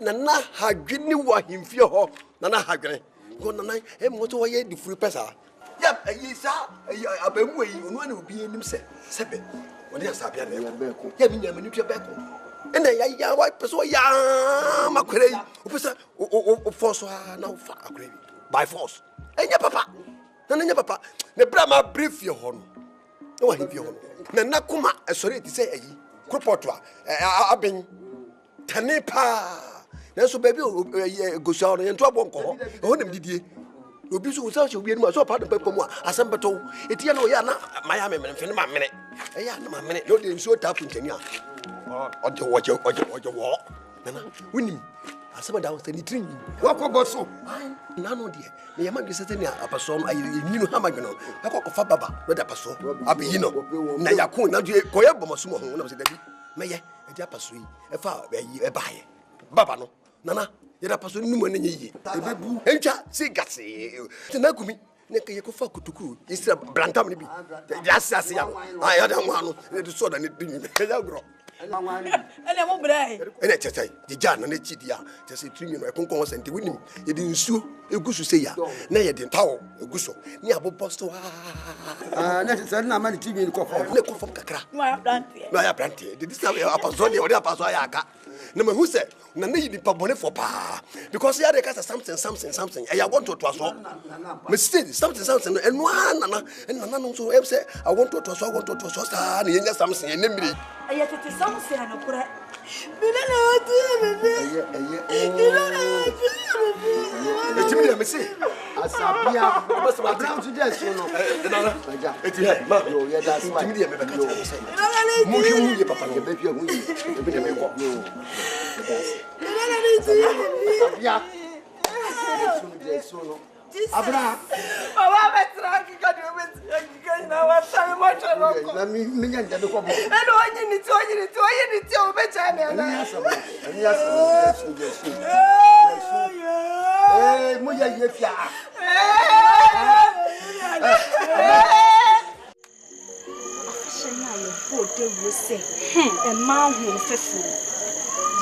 Nana had given what him fear her. Nana had gone night and what away the free pesa. Yep, and ye saw a way one will be in himself. Seven. When they are Sabia, having a minute back. And then I white person, my credit, force now far by force. And your papa, and your papa, the Brahma brief your horn. No, I have your horn. Nanakuma, sorry to say, Cropotra, I've been Tanepa. Now, so baby, go shout and trouble. Oh, did you be so social? We must part of Pepper, as some battle. It's Yana, Miami, and Finma minute. I am a minute, no, they so tough in Kenya. Or to watch your walk. Winning. I said, I was the tree. Walk about so. None of dear. The Yaman is sitting a person. I knew how much I got a fababa, but a person. I'll be, you know, Nayakun, now you go up on Sumo, when I was a baby. May a japasui, a far, a buy. Babano, Nana, you're a person, no money. A babu, encha, see, Gatsy. Tinakumi. Neka yako fa kutuku isi blanta mni bi jasa sia I don't want to so that it didn't grow ene mo brai ene chachai jija na ne chidia chese trinyo no ekonkon sente winim ye di nsuo egusu se ya na ye di ntawo eguso ni abobo so na se na ma ni trinyo ko fo ne ko fo kakra no ya plantie de this apaso de apaso ya aka na me hu se na ne yidi pabone for pa because ya de kasa something I want to aso me say something and nana no so say I want to aso sa na yenya something e nemiri aya tete something na kura me say asabia bas ba brown to dey so no nana eti he ma yo yeah that's my me be ka say mo hwi mu ye papa ye be pia hu ye be de me ko asabia so no Abra. Baba betra ki ka do betra ki ka na wa sa mo chero ko. Na mi nyanja do ko bo. E do onyi ni ti o be cha me na. Ani asa. Mo ya ye fia. Afishena ye bo de wo se. E ma hu fefu.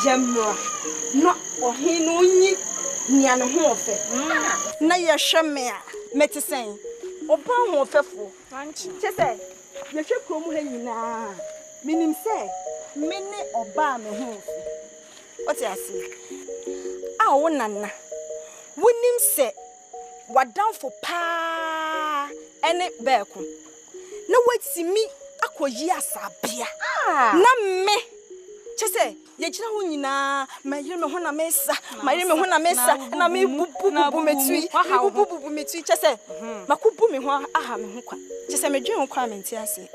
Jemra. No ohinu nyi nia no ho ofe na ye hweme a metesen oba ho ofefo che se ye hwe krom ha nyina minim se mene oba me ho ofe oti ase a wo nana wonim se wadanfo pa ene beeko na watimi akoyi asabia na me che se ye jina ho nyina mayire me ho na mesa na me bubu metui che se makubu me ho aha me ho kwa che se medwen ho kwa menti ase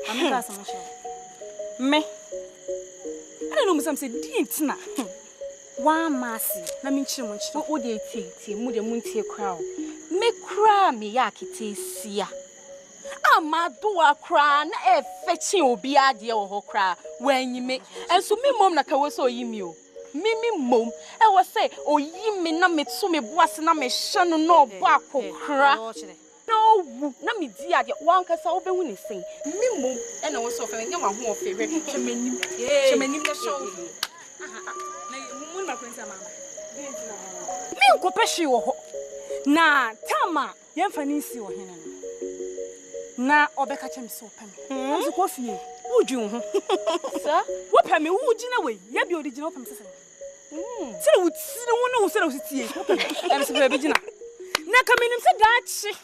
ameka asama sho me ana no musam se di ntina wa masi na me nchire mo nchire wo de tie mu de muntie kra o me kra me ya ketesia amado akra na efechi obi ade wo ho kra wanyime enso me mom na ka wo so yimi o mimi mom e wo say oyimi na metu me boase na me hye no no bo akokra no wu na me di ade wan kasa wo behu ne sen mi mom e na wo so fe nya wa ho ofe hwe chemanim na show na mun ma kwenta mama mi nko peshi wo ho na tama yemfa ni si wo hene no na obeka chem so pam so ko fie wudwu ho sa wo pam wo gina we ya bi original pam sese sire wo tsire wo no sire wo tie em se be gina na kamenim se daachi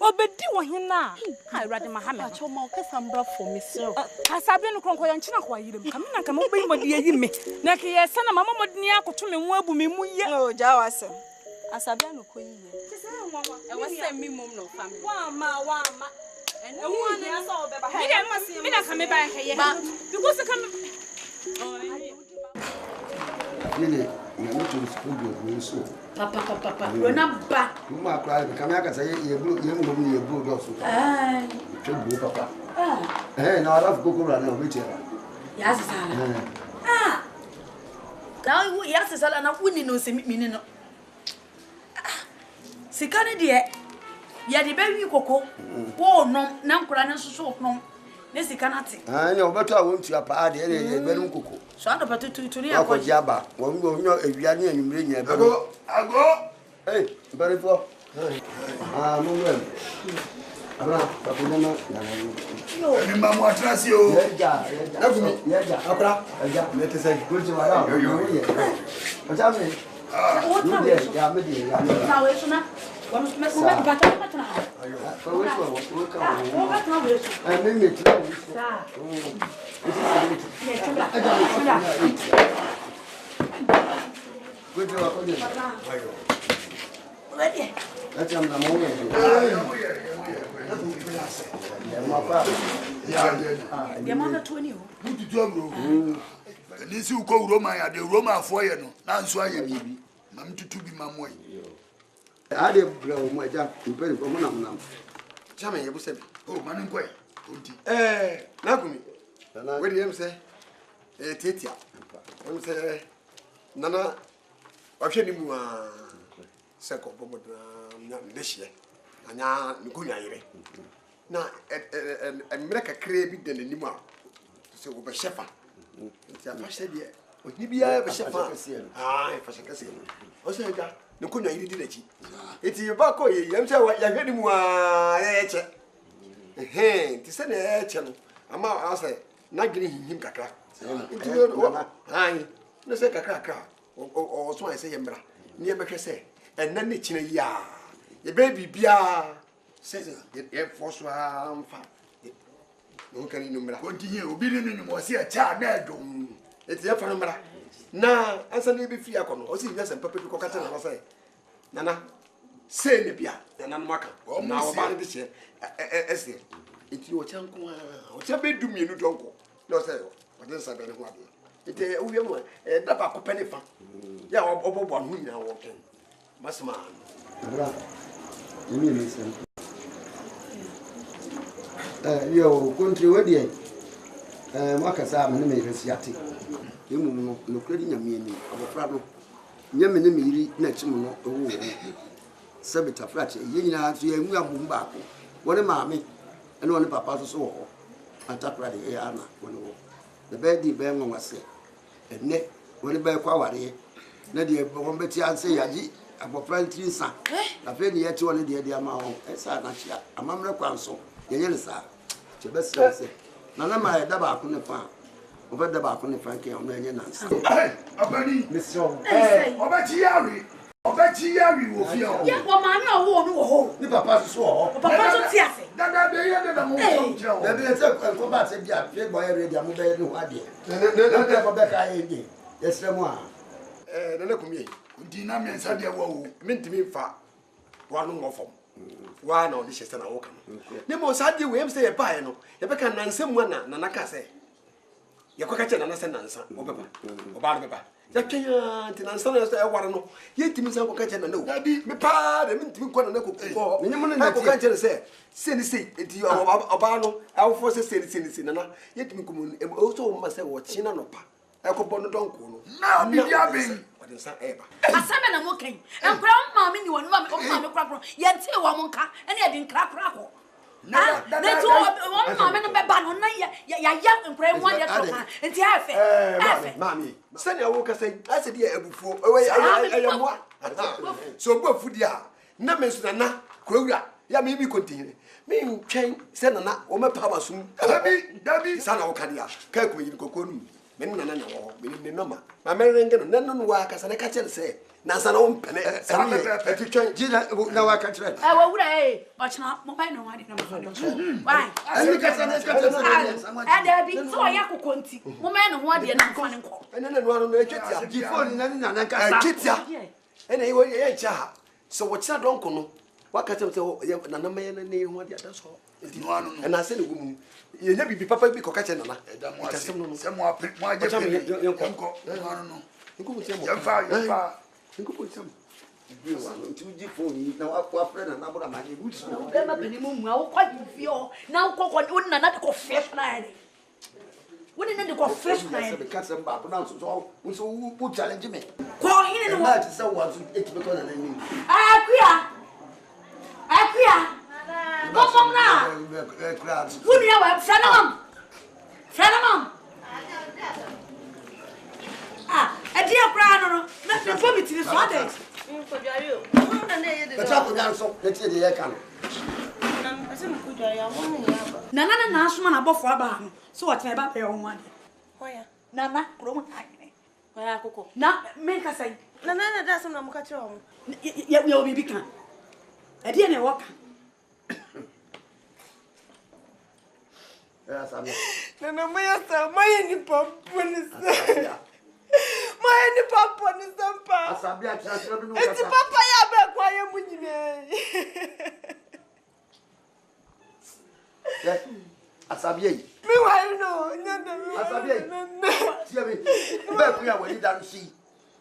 obedi wo hena ha rade mahame acho ma okasa mbra for me so asabe no kronko ya nchina kwa yirem kamina kama obeyi modi yi me na ke yesa na mama modi ni akoto me ho abu me mu ye o ja wasem asabe no ko yiye sese nwa e wo se mi mom no family wa ma Mina come back here. Because come. Papa. You're not back. You might cry. Come here, say you blue also. Papa. Eh, now I have to go around now. Which Yes, now yes, is all. Now we need no see me no. Sikane dear. Ya de be wi koko. Wo no na nkura ne soso no. Ne sika na te. Ah, ne obeto a wontu apa de ne be no koko. So ando patutu ni akọ. Akọ jaba. Wo mi onyo ewia ne anwumre nya be. Ago. Hey, very for. Ah, mo wem. Abra, papo no na. Ni mamu atrasi o. Yeja. Abra. Yeja. Me te say good to my own. Yo. What's happening? Ya me di. Na we so na. Wa me bata na. Ayo. For which one? What come? Wo ka na we so. I mean it. Sa. Good to our audience. Ayo. Ready? That's am na mo ye. Ya mama 20 o. Mututu amro. Ni si uko Roma ya de Roma afọ ye no. Na nso aye bibi. Ma mtutu bi mamoy. Ade bra o mo aja mpere ko mo nam. Chama ye bu se. Oh, manu ko e. Onti. Na gumi. We dey am say tetia. Am say nana ohwe ni mu a seko bobo na ndehye. Anya nkunya yire. Na emre kakra bi de nanim a se wo be shefa. Nti afa se de oni bia be shefa. Ah, fa se kase. O se ga nkunya yire di nachi. Eti ba ko ye yam se ya hwedi mu a ye che. Ti se na che no. Ama ase na gire hihim kakra. Nti no ai no se kakra. O so ai se yemra. Ni e be hwe se enna ne chine ya. Ye be bibia says ye force amfa no kan ni numra Continue obi ni nyum o se a cha na edo. Eti ya fa numra na ansa na be fi akono o si nya sem papa bi ko kata na say nana say ne bia nana no maka na o ba ne de che ese eti o chan ko o cha be du mienu donko no say o de sa be ne ho ade eti o wi mo da ba ko pene fa ya o bobo anu nyina wo ken masma Abra. Yemi mi sen. Yo country we dey. Makasa me me resiate. Emu no kredi nyame ani. Abofra no. Nyame ne me yiri na chim no owo. Sabita flat ye nyina so ye nwu amum ba ko. Wone maame ene wone papa so wo. Antapra de ya na wone wo. The bed be nwa wase. Enne wone be kwa ware. Na de bo beti anse yaji abofra ntinsa. Na fe ne yete wone de ama ho. Esa na chia. Amamre kwanso. Ye yele sa. Chebe se. Na ma ya daba ko ne fa. O fa daba ko ne fa ke o na nye nansa. Abani. Mission. Obachi yawi wo fi o. Ye ko ma mi owo no wo ho. Ni papa so ho. Papa so ti ase. Dada be ye de mo so jeo. Da be se ko ba se dia fe boy ready am be ni ho ade. Ne ko be ka ye di. Yesre mo a. Nana kumie Ndi na me nsa de wo. mentimi fa wa no ngofom wa na odi hyese na wo kan ne mo sa de we am say ye bae no ye be kan nansa mu na naka say ye kwaka che nana se nansa o beba o ba no beba ya twenya ti nansa na e ware no ye timi sa kwaka che nana o me pa de mentimi ko na ko ko ni mo na ko kan che say se ni sei enti o ba no awfo se se nana ye timi ko mu o so mo say wo china no pa e ko bono donko no Na bi dia bin. Asame na mo kan. Enkura mama mi ni wonu mama me krakro. Ye ntie wo mo nka ene ye din krakra ko. Na to wo mama no be ba no na ya enkura mu ade to kan. Nti afe. Mami, sani awo ka say ase dia ebufuo. Ewe ayamo. So bo fudi a na me so na kwawura ya me bi kontinere. Me ntwen se na wo me pa basum. Dabi sana wo ka dia. Ka ko yi kokonu. Men nana na wo me no ma merenge no nanu no wa kasa na ka chere se na sana wo mpene ani etwetwen Jina na wa ka chere. Wo wura ochna mo bai no wadi na mo fa. Why? Ani ka sana Ada bi so ya kokonti. Mo me no ho ade na mfa ne nko. ene na no no etwetia Gifoni na na ka sa. etwetia ene iwo ye cha so wo kira donko no wa ka chere se na na me na ne ho ade da so no anu no. na se ne gumu ye nya bibi papa bi ko ka chere na Da mo ase. Se mo apre mo aje pe. Enko. Anu no. nko mo temo Ya fa. nko mo temo Nti phone na wa friend na bora ma ni wuti. Be ma beni mu a wo kwa fi o na wo kwa wo na na de ko fresh na ere. Wo ni na de ko fresh na ere. Be ka se mba na so wo challenge me. Ko hine no. Na ti se wa so eti be ko na ni. Akuya. Who you are, Franamam? Franamam. Ah, a dear brother, not the family to the father. The chapel council, let's say the air can. Nana Nashman above Rabban. So what's my baby on one? Why? Nana, Roman Hackney. Why, Coco? Now, make us say, Nana doesn't know catch on. Yet we'll be become. I didn't walk. Nana, my any pop when is my any pop on the stampa. It's a papa, why am we? Asabiye. Meanwhile, no. Asabiye. Tiabi. Be kuya wani dan si.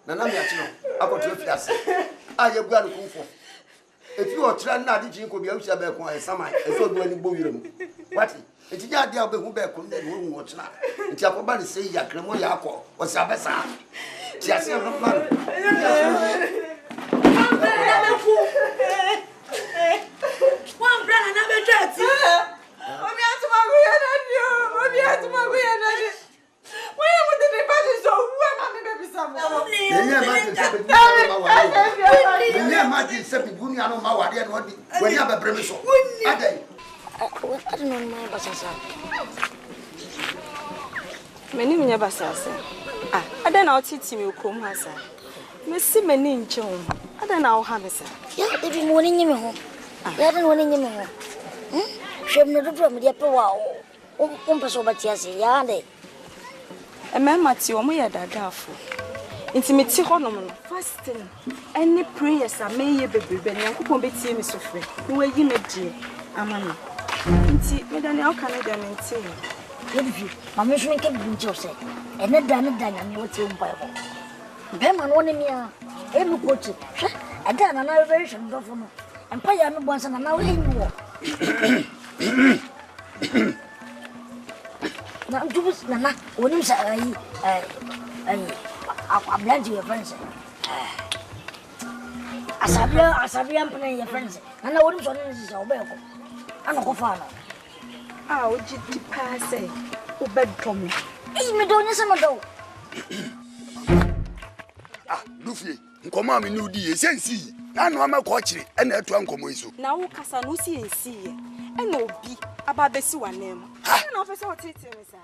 Na na mi atino. Akoto fiase. Aye gua no kunfo. Efi o tira na adi jin ko bia usia be kun aye sama. Eso do ani bo wirem. Wati. Eti ja dia obe hu be kun de wo hu o tira. Enti akoba ni sei ya kremo ya akọ. O si abesa. Ti ase no plan. One brother never tried. Omi atuma guya na dio. Omi atuma guya na dio. Why am I the body so who am I baby Samuel? Menya imagine say people ni anu ma wade na odi. When you have a so. Adai. I don't know my basasa. Meni menya basasa. Ah, ada na otiti mi ukrom ha sa. Mesi meni nche ho. Ada na wo ha me sa. Ya, debi mo ni nyime ho. Ya da no ni nyime ho. Hwem no do me de pe wa o mpeso batiase ya de. Emema ti o mo ye dadafo. Intimate honom no fasting. Any prayers are meye bebrebe na Yankopon betie me sofre. No we yi me die amana. Inti me da ne o kan de mente. Yebi, mama shwe nke bi njo se. Ene da ne da nyame wote mpa ebo. Be ma no ne mia. Enu kochi. Hwe, ada na na very sure do fo no. Empa ya no bonsa na na we nyi wo. Na jubus na onim sa ai ablanji your friends. Asabia mpene your friends. Na onim so ne sa obeko. Ana ko fa no. Ah, o jiti passe. O bedroom. Me do nyesa no do. Ah, Dufie, nkoma me ni odi esensi. Na no ama ko kire, e na eto nkomo iso. Na wo kasa no si ensi ye. E na obi aba besi wanem. E na ofese o tete me sa.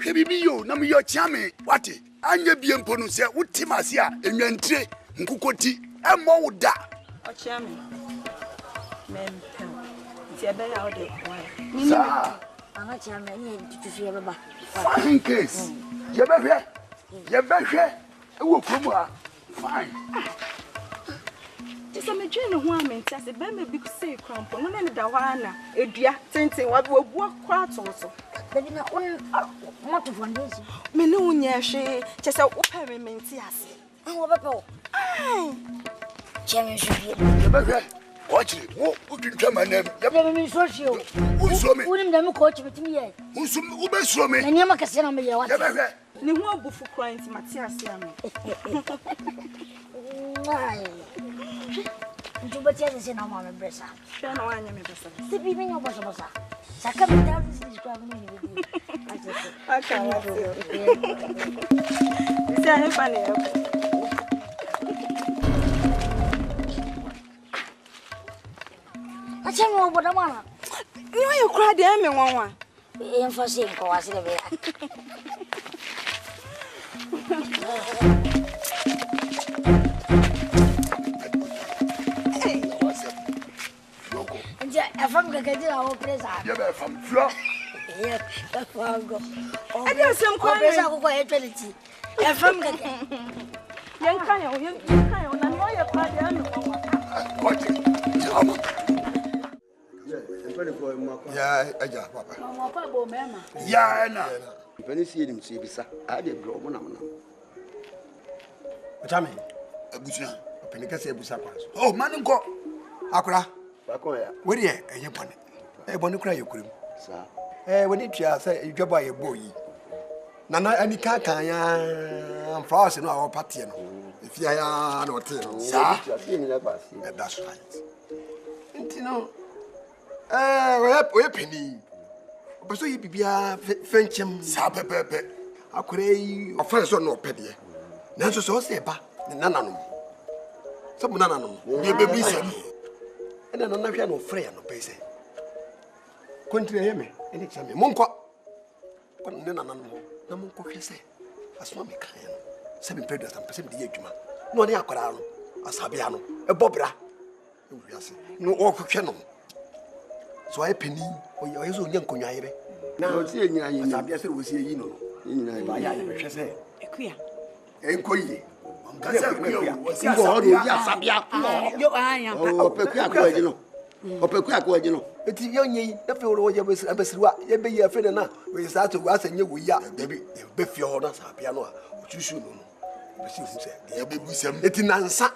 Hwe bibi yo, na me yo chiame, wate. Anya bie mpo no se wotimase a enwantre, nkukoti, e mo wo da. O chiame. Men pen. Ti ebe ya o de kwa. Sa. Ana chiame ni tutu ye baba. Fine case. Ye behwe. E wo kromu a. Fine. Just a major one meant as a baby big say crumple. No name da wana. Edua tintin wa bu kwa tonso. There na on moto foundation. Me no nya hwe. Just a open menti ase. An wo bepo. Ai. Cheme shwe. Ye behwe. Watching. Wo udintwa manem. Ye me so hwe o. Unso me. Unim da me coach metimi ye. Unso wo be so me. Na nyama kase na me ye wate. Ye behwe. Ni hu abufu kwa nti Matias ya me. Ai. Juba tia se na mama bresa. Sha na wanya me besa. Se bi me nyoba so basa. Saka me da this describe me ni. Aka wa se. Isi ane fane ya. Acha me oboda mana. Ni wa yekura de me nwanwa. Emphasize nko wasile be. Fam ga gaji na wo presa. Ye be fam flo. Ye, ka fango. Ade asem kwa presa ko kwa etweliti. Fam ga. Yen kan yo na no ye kwa de no kwa. Kwaje. Ama. Ya, aja papa. Mama kwa bo mema. Ya na. Mpani si edim si bisa. Ade bro mo na mo na. Chame. Abusia. Peni ka se ebusa kwa so. Oh, maninko. Akura. Bakon ya. Wodi eye bone. Bone kura ye kurim. Sa. Wodi tua say edwabo ye boyi. Nana ani ka kan ya flowers no our party no. Ifia ya na hotel no. Sa. That's right. Ntino. We peni. obeso yi bibia fenchem sa pepepe akure yi ofenso no pede nanso so se ba ne nananom so mo nananom ye bebi se ena no na hwe no frɛ no pese kontire yeme ene chame monko kon ne nananom na monko hwe se asoma me kan no se me predo stamp se me di adwuma no ne akwara no asabia no ebobra e wiase no okhwe no so ay peni oye so nyan konwa yire na o si enyina yi asabia se wo si yi no enyina yi ba ya hwe se Ekuya. Enkoyi. Ngasa kuya. Ngo ho do ya sabia. Yo anya. O pekuya ko eji no. O pekuya ko eji no. Eti yonyi na fe wo ye abesiriwa ye be ye fe na we sa to wa sanye wo ya debi be fie ho na sabia no a ochusu no no. Be si fu se ye be busam. Eti nansa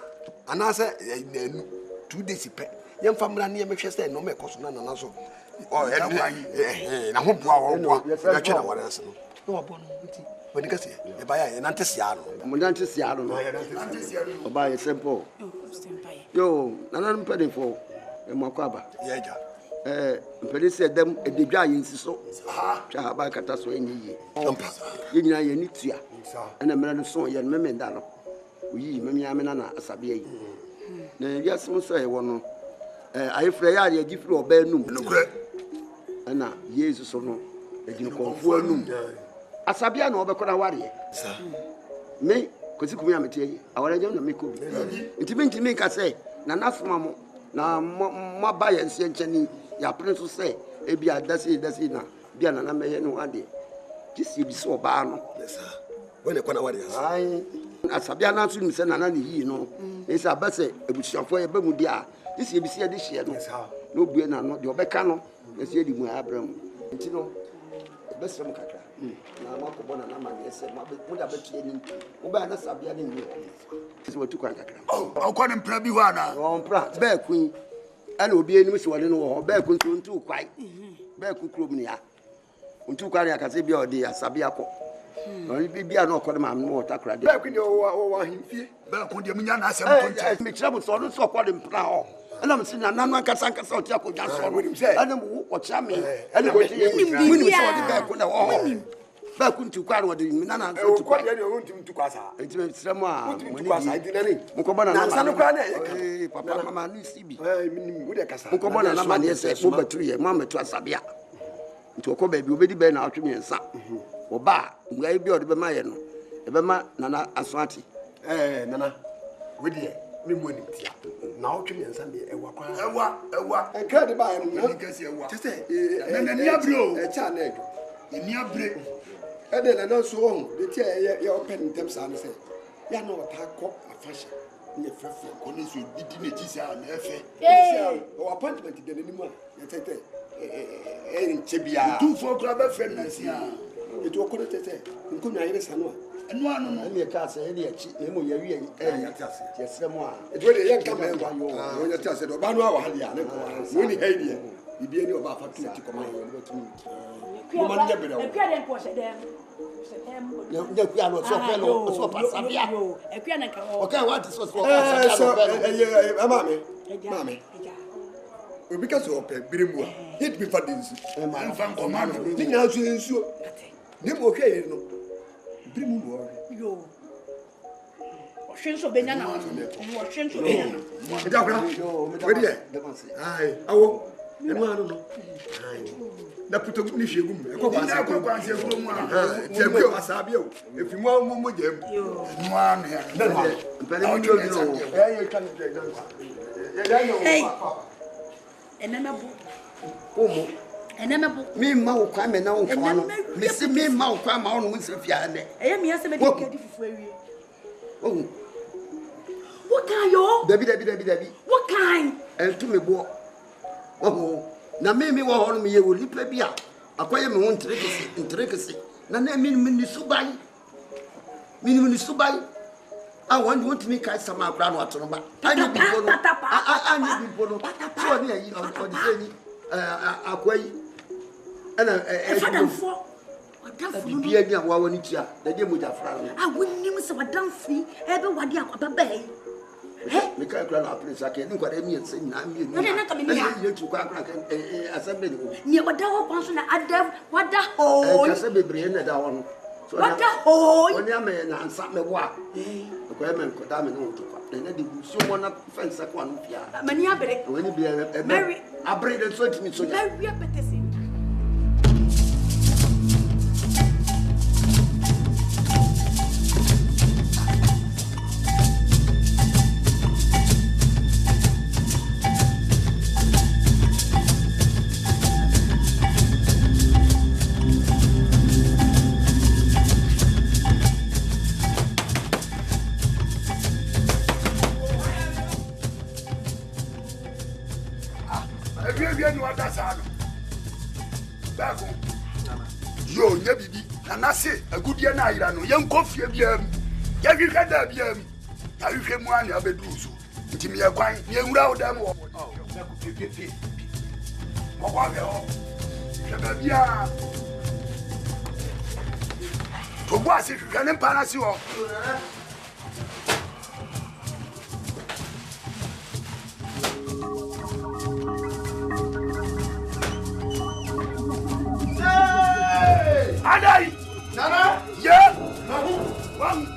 anase nanu 2 days pe. Ye mfa mra ne ye mehwe se no me koso na nana so. O na ho boa wo boa. Ya twa na wara ase no. No wa bo no eti wani kasi e ba ya nante sia no mo nante sia no o ba ye simple yo nanan mpede fo e mo akwa ye ja mpede se dem ededwa ye nsiso twa ba kata so enyi ye ye nyina ye ni tua na mera no so ye no memenda no oyi memia me na asabe yi na ya so so ye wo no ayefre ya ye gifre oba num na Jesus no ejinu konfu anum asabia na obekora ware sa me kosi kumi amete awara jam na me ko ntimi ka se na nafuma mo na mo ba ye nse nchani ya prince se e bia dasi na bia na meye no ade kisi bi so ba no sa wele kwa na ware ai asabia na su ni se na na yi no e sa ba se ebusiafo ye ba mu dia kisi bi se de hie no no bue na no de obeka no e se di mu abram nti no besem kakra na makobo na na manye se mo da betie ni mo ba na sabia ni ni se watu kwa kakra o kwa mpra bi ho ana o mpra ba kun ana obi eni se wale no ho ba kun so ntu kwai ba kun krom ni ya ntu kwai ya kase bia odi ya sabia ko no bi bia na okode ma mo takra de ba kun de o ahimfie ba kun de munya na asem konche me kira mo so no so okode mpra ho ana msi na nanu ankasa oti akoja so no ana mu ocha me ana mo mini so odi ba kun na ho ba kun tu kwari wodi na na so tu kwari de o ntum tu kwasa enti me sira mo a mo ni kwasa enti na ni mo ko bana na sanu kwa na ye papa mama ni sibi mini wo de kasa mo ko bana na ma ne se mo batu ye mo ametu asabia nti ko ba bi obedi be na atwe miensa wo ba ngai bi odi be ma ye no e be ma na aso ati nana we de me mo ni tia na o tweme nsa me ewa kwa ewa enka de ba ye no ni kasi ewa tese na ni abro e cha na edo ni abre e de na so ho de tia ye open them sa no se ya no ta ko afasha ni fefe ko ni so didi na ti sa na efe o appointment de ni mu a ye tete nchebia tu fo kra ba fe na sia e to ko tete nko nya yire sa no enu anu no ni ka se ni achi na mo ye wi ya tiase ye sira mo a e to de ye nka me ngwa yo ya tiase do ba no awa hali ya ne ko mo ni haidi bibi ni oba fa tu ti ko ma yo ni betu mo ma ni bere o e kwa den ko se dem ya kwa no so fe no so pa sabia e kwa na ka o okay what is so sabia mama obi ka so pe birimu a hit me fa densu man fan commando ni nya so ensuo ni mo hwe no birimu bo yo o shenso benya na o shenso benya na me da bra we de ai awo enu anu no ai na puto ni hwe gum e ko kwa sa ko kwa se ko mu a ti e ko asabia o efimu mo jam enu anu ya na mpere mi do no ye kan de dan hey enemabu omo enemabu mi ma wo kwa me na wo kwa no mi si mi ma wo kwa ma wo no mo se fia ne eya mi ase me de kedi fufu awie oh what kind yo dabi what kind entu me bo oh na mi wo ho no mi ye wo lipa bi a akoye me ho ntrekesi na mi ni subai I want to make some ground water. I need people. So near you on the same aquay and a beer while we need the dear with a friend. I wouldn't even say a damn free, ever what you are bay. Me ka kura na place ake ni kware mi ense na mi ni. Na ka me ni ha. Ni tu kwa kura asembe ni. Ni wada ho kwan so na ada wada ho. Ka se bebre na da ho no. Wada ho. Oni ame na ansa me wa. Ko e men ko da me no to kwa. Na de bu so mo na fence kwa no pia. Mani abere. Oni bia Mary abere de so timi so ja. Mary apetesi. Yo, Yabibi, and I say a good year night, and young coffee of yam. Yavi had that yam. I will have one of a dozo. Timmy, a quine, young round them. Oh, to was if you can embarrass you. Adai! Nana? Yeah! One!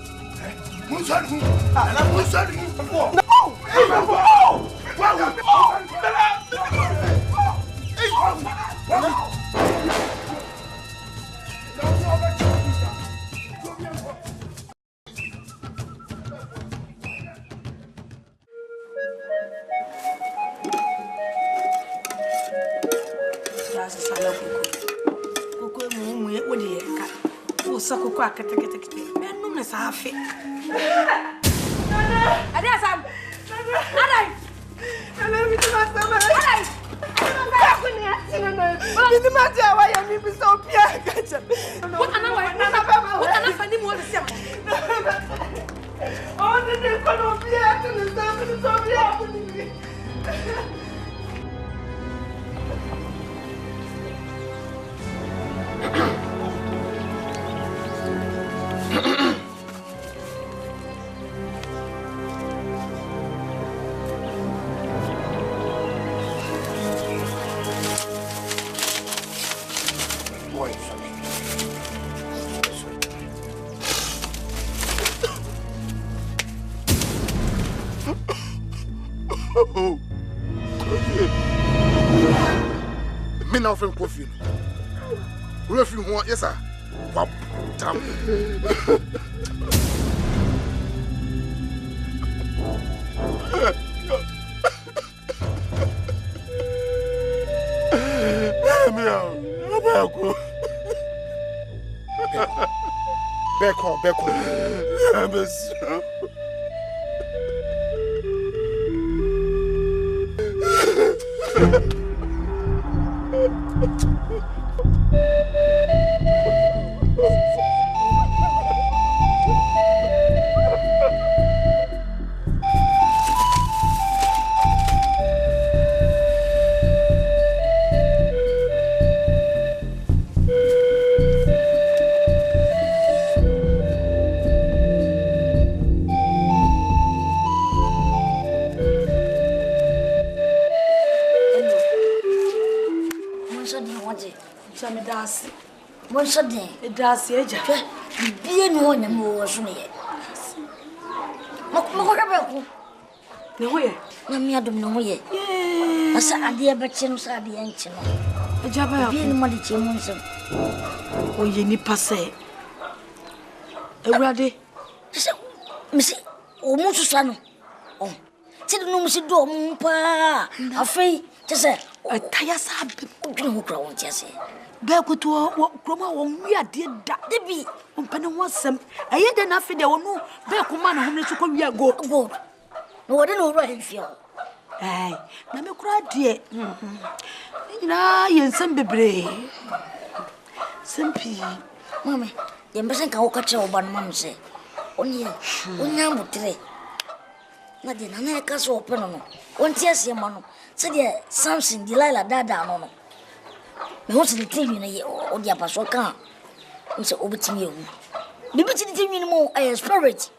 Musan! Musan! No! Sakoko akatekete. Menum na safi. Ada sam. Adai. Ala mi tuma sama. Adai. Aku ni asina. Ini mati awa ya mi bisa opia kacha. What anawa? What anafa ni mo sia. Oh, ni kono opia tu sama ni opia aku ni. Now from coffee. Refuge one, yes, sir. Wap, tam. Beko. Dasi eja. Bie ni ho nyam wo so ne ye. Mako ka be ko. Ne ho ye. Na mi adom ne ho ye. Asa ade be che no sa ade enche no. Eja ba ya. Bie ni mo de che mo nsem. O ye ni pase. Ewurade. Se misi o mu susa no. Oh. Ti no mu si do mu pa. Afei te se ataya sa be ko dwene ho kra won ti ase. Bekutu kroma won wi ade da debi ompene ho asem eye de na fe de wonu bekuma na homne so wi go no wode no ro ahfia na me kura de ina yensem bebre sempi mame ye mbesen ka wo ka che oban mam se oni onya mutre na de na ka so openo no onti ase ma no se de Samson Delilah dada no me ho se de TV na ye o dia paso kan nse obetimi ewu bibi ti TV ni mo spirit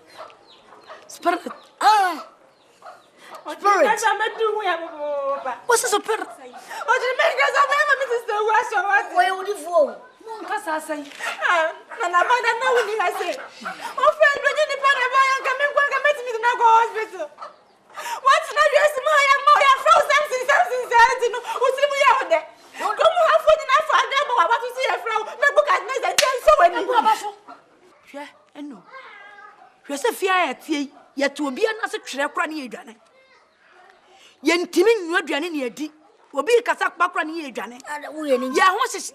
Spirit. What's a spirit? Why would you fall? Because I say, and I might know what I say. Oh, friend, when you depend on my coming, welcome to me to go hospital. What's not your smile? I'm more frozen since what's in me out there? Come have food enough for them. I want to see a flow. My book has made a chance so when you go about. Yeah, and no. You're so fear at ye, yet to be another trap running again. Yen Timmy, you are running here. Will be a casac back running here, Johnny. Yeah, what's this?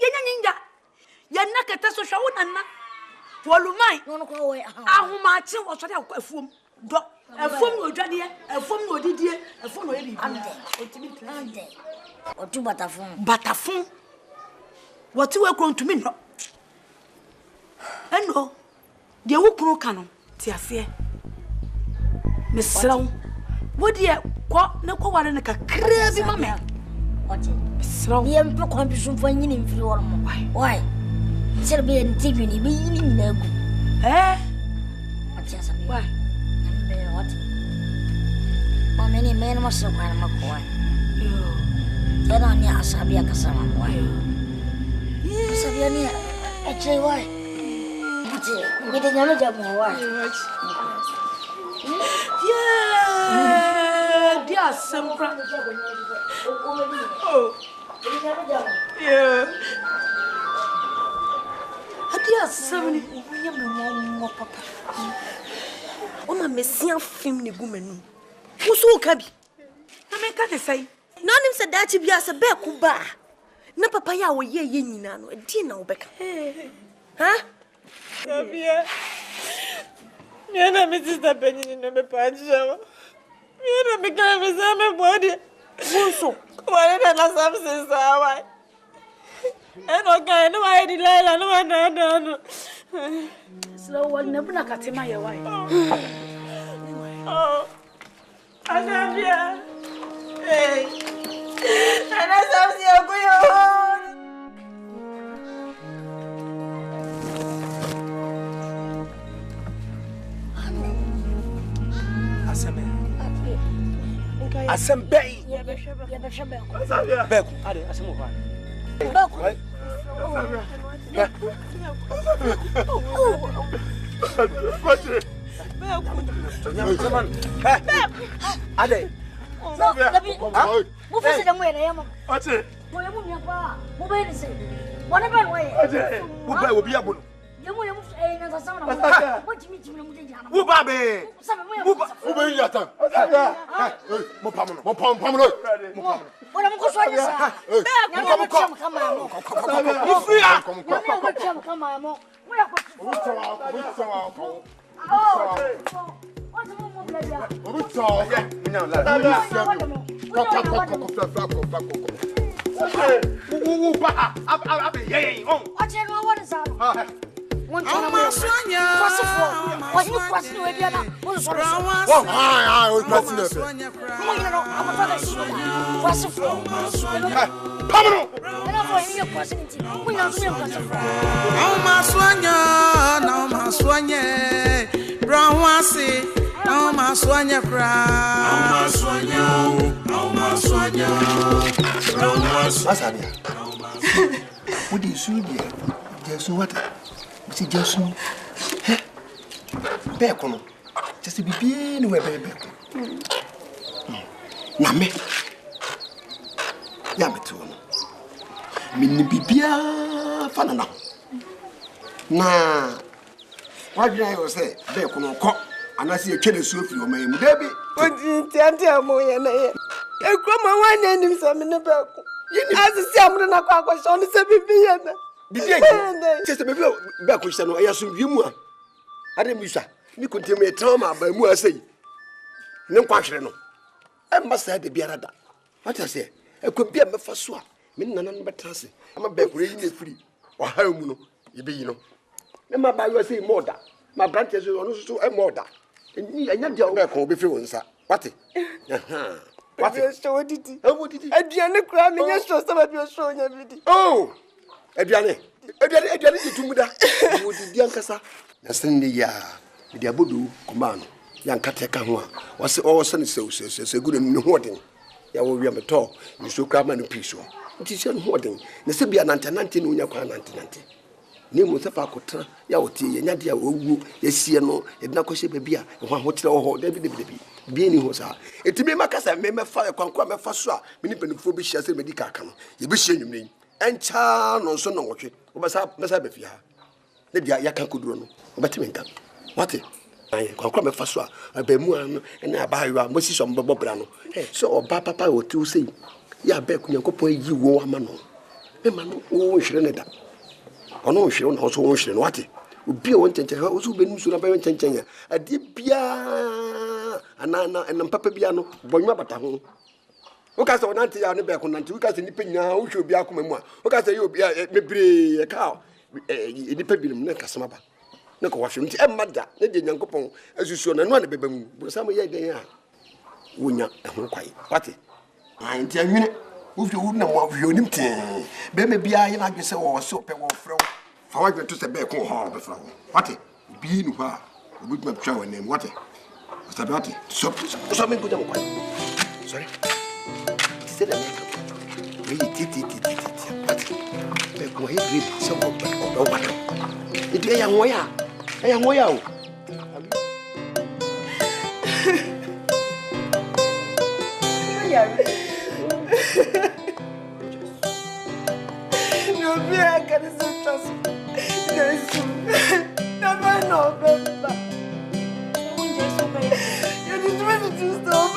Yanaka so show and Walumai, ah, Martin was a foam. A foam no daddy, a foam no didier, a foam no or two butterfly. Butterfly. What you were going to me? And no, the wood pro canon, Tia fear. Miss Sloan, what dear, what no one in a crazy mamma. What? Slow, the emperor condition for you in Florida. Why? Shall be in TV, be in the eh? What just why? What? How many men must have one of my boy? Then on your Sabia Cassama. Why? Sabia, actually, why? We didn't have a job, why? Yeah, dear, some oh, yeah. Adia 70 mo papa. O ma mesia film ni gumenu. Wo so ka bi. Na me ka te sai. Na nim se dachi bia se be ku ba. Na papa ya wo ye nyina no di na wo beka. Ha? Abia. Ni na me sister Benini no me pa jawa. Ni na me ka me sa me body. Wo so. Why na na something sa why? And okay, no, I did Lila, no. Slow one, never not cut my wife. Oh, I love you. Hey, and I love you. Assemble. Beku, ade, asemuva. Beku. Ade. Mo fese dem we na yam. Ate. Mo yam mi pa. Mo be ni se. Wona be we. Ate. Wo ba obi abono. Yam na sa sama na. Mo timi na mo de jana. Wo ba be. Wo be yi atan. Mo pam no. Mo pam no. Mo pam. Wona mo ko so anya sa. Mo ko kama mo. Mo free ah. Mo ko kama mo. Mo ya ko. Wo tsawa ko. Oh. Au maswanya kra. Au maswanya. Asabia. What do you see there? Just what? What is just no? Bekono. Just be bien we beko. Na me. Ya me tu. Min bibia fa na. Na. What do you say? Bekono ko. Anasi e twene so firi o man mu da bi odi ante amoye na ye ekroma wanya nim so me ne ba ko asisi amre na kwa kwa so ne se bibiye na bibiye je se bibiye ba ko hye no eya so wiemu a ade mi hwa ni kontem e trauma ba mu asai ne kwa hwere no e mba sa de biara da what I say e ko bia me fa so a me nana no betrase ama ba ko yi ne firi o ha mu no ye be yi no me ma ba yo say moda ma branches so so e moda enya dia o ko be fi wonsa wate aha wate so didi didi aduane kura me nya so sama bi so nya bidi oh aduane ditumuda wo didi ankasa na sende ya dia bodu komano yankate ka ho a wase ɔwɔse ne sɛ gu ne ho den ya wo wi ameto ni so kra ma no piso nti se no ho den ne se bia nante ne unya kwa nante ni mu se fa kotra ya wotie ye nyade a owu yesie no e bina kɔhye baabi a ho ahokyere ho da bi bi ni ho sa etimi makasa me fa kwankwa me fa so a me ni panifo bi hia se me di kaka no ye bi hia nwumre encha no so no nwotwe obasa be fi ha ne dia ya kan koduro no obetime nka wate ayi kwankwa me fa so a ba mu an na abayo mo si so mbobɔ bra no so oba papa o ti o sei ya ba kunyankopɔ yi wo ama no me ma no o hwere ne da ono hwere no so o hwere no wate obi o nkyɛnkyɛn o so be nu so na ba nkyɛnkyɛn ya ade bia anana enam papa bia no bɔnwa bata ho o ka sɛ onante ya ne ba ko nante o ka sɛ nipa nyina o hwe obi akoma mu a o ka sɛ ye obi mebre e ka nipa bi ne kasama ba ne ko wahwe nti emada ne de nyankopɔn asusuo na no na beba mu brosam ye den a wonya ho kwai wate nti anwene wo fi wo na mo ahwe onim te be me bia ye na adwe sɛ wo so pe wo frɛ fa wa to sɛ be ko ho be frɛ wo wate bi nu ha obi ma twa wa nem wate sabe wate so me go dem kwai sorry ti sɛ da me ti wate be ko he grip so ko do wate itu yang ngoya o no via que se trans Yesu na no beba un Yesu be you need to stop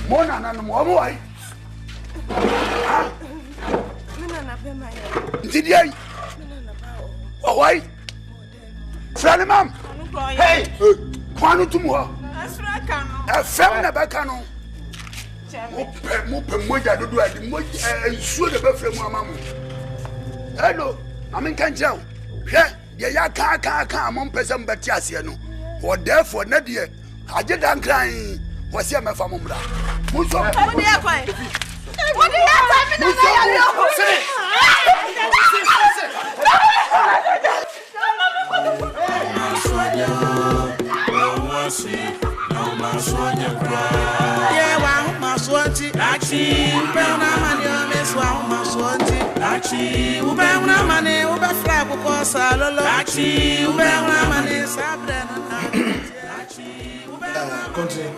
Mona na mo mo ai. Nana na be mai. Ndidi ai. Oh wai. Frale mam. Hey. Kwanu tumu ho. Asra kanu. Afem na ba kanu. Mo pe moja dodo adi mo nsuo de ba frɛ mu amamu. Hello. Amen kan jao. Hwɛ, ye ya ka mo mpɛ sɛ mbɛte ase no. For therefore na de agye dan kran. Wasi a mefa mo mra. Mo so. What do you call? What do you call me na ya yo? Yeah, wow, my swanty. Achi, Ubena Mania, Miss Wow, my swanty. Achi, Ubena Mane, Ubefra, Bokosa, Lolo. Achi, Ubena Mane, Sabren. Continue.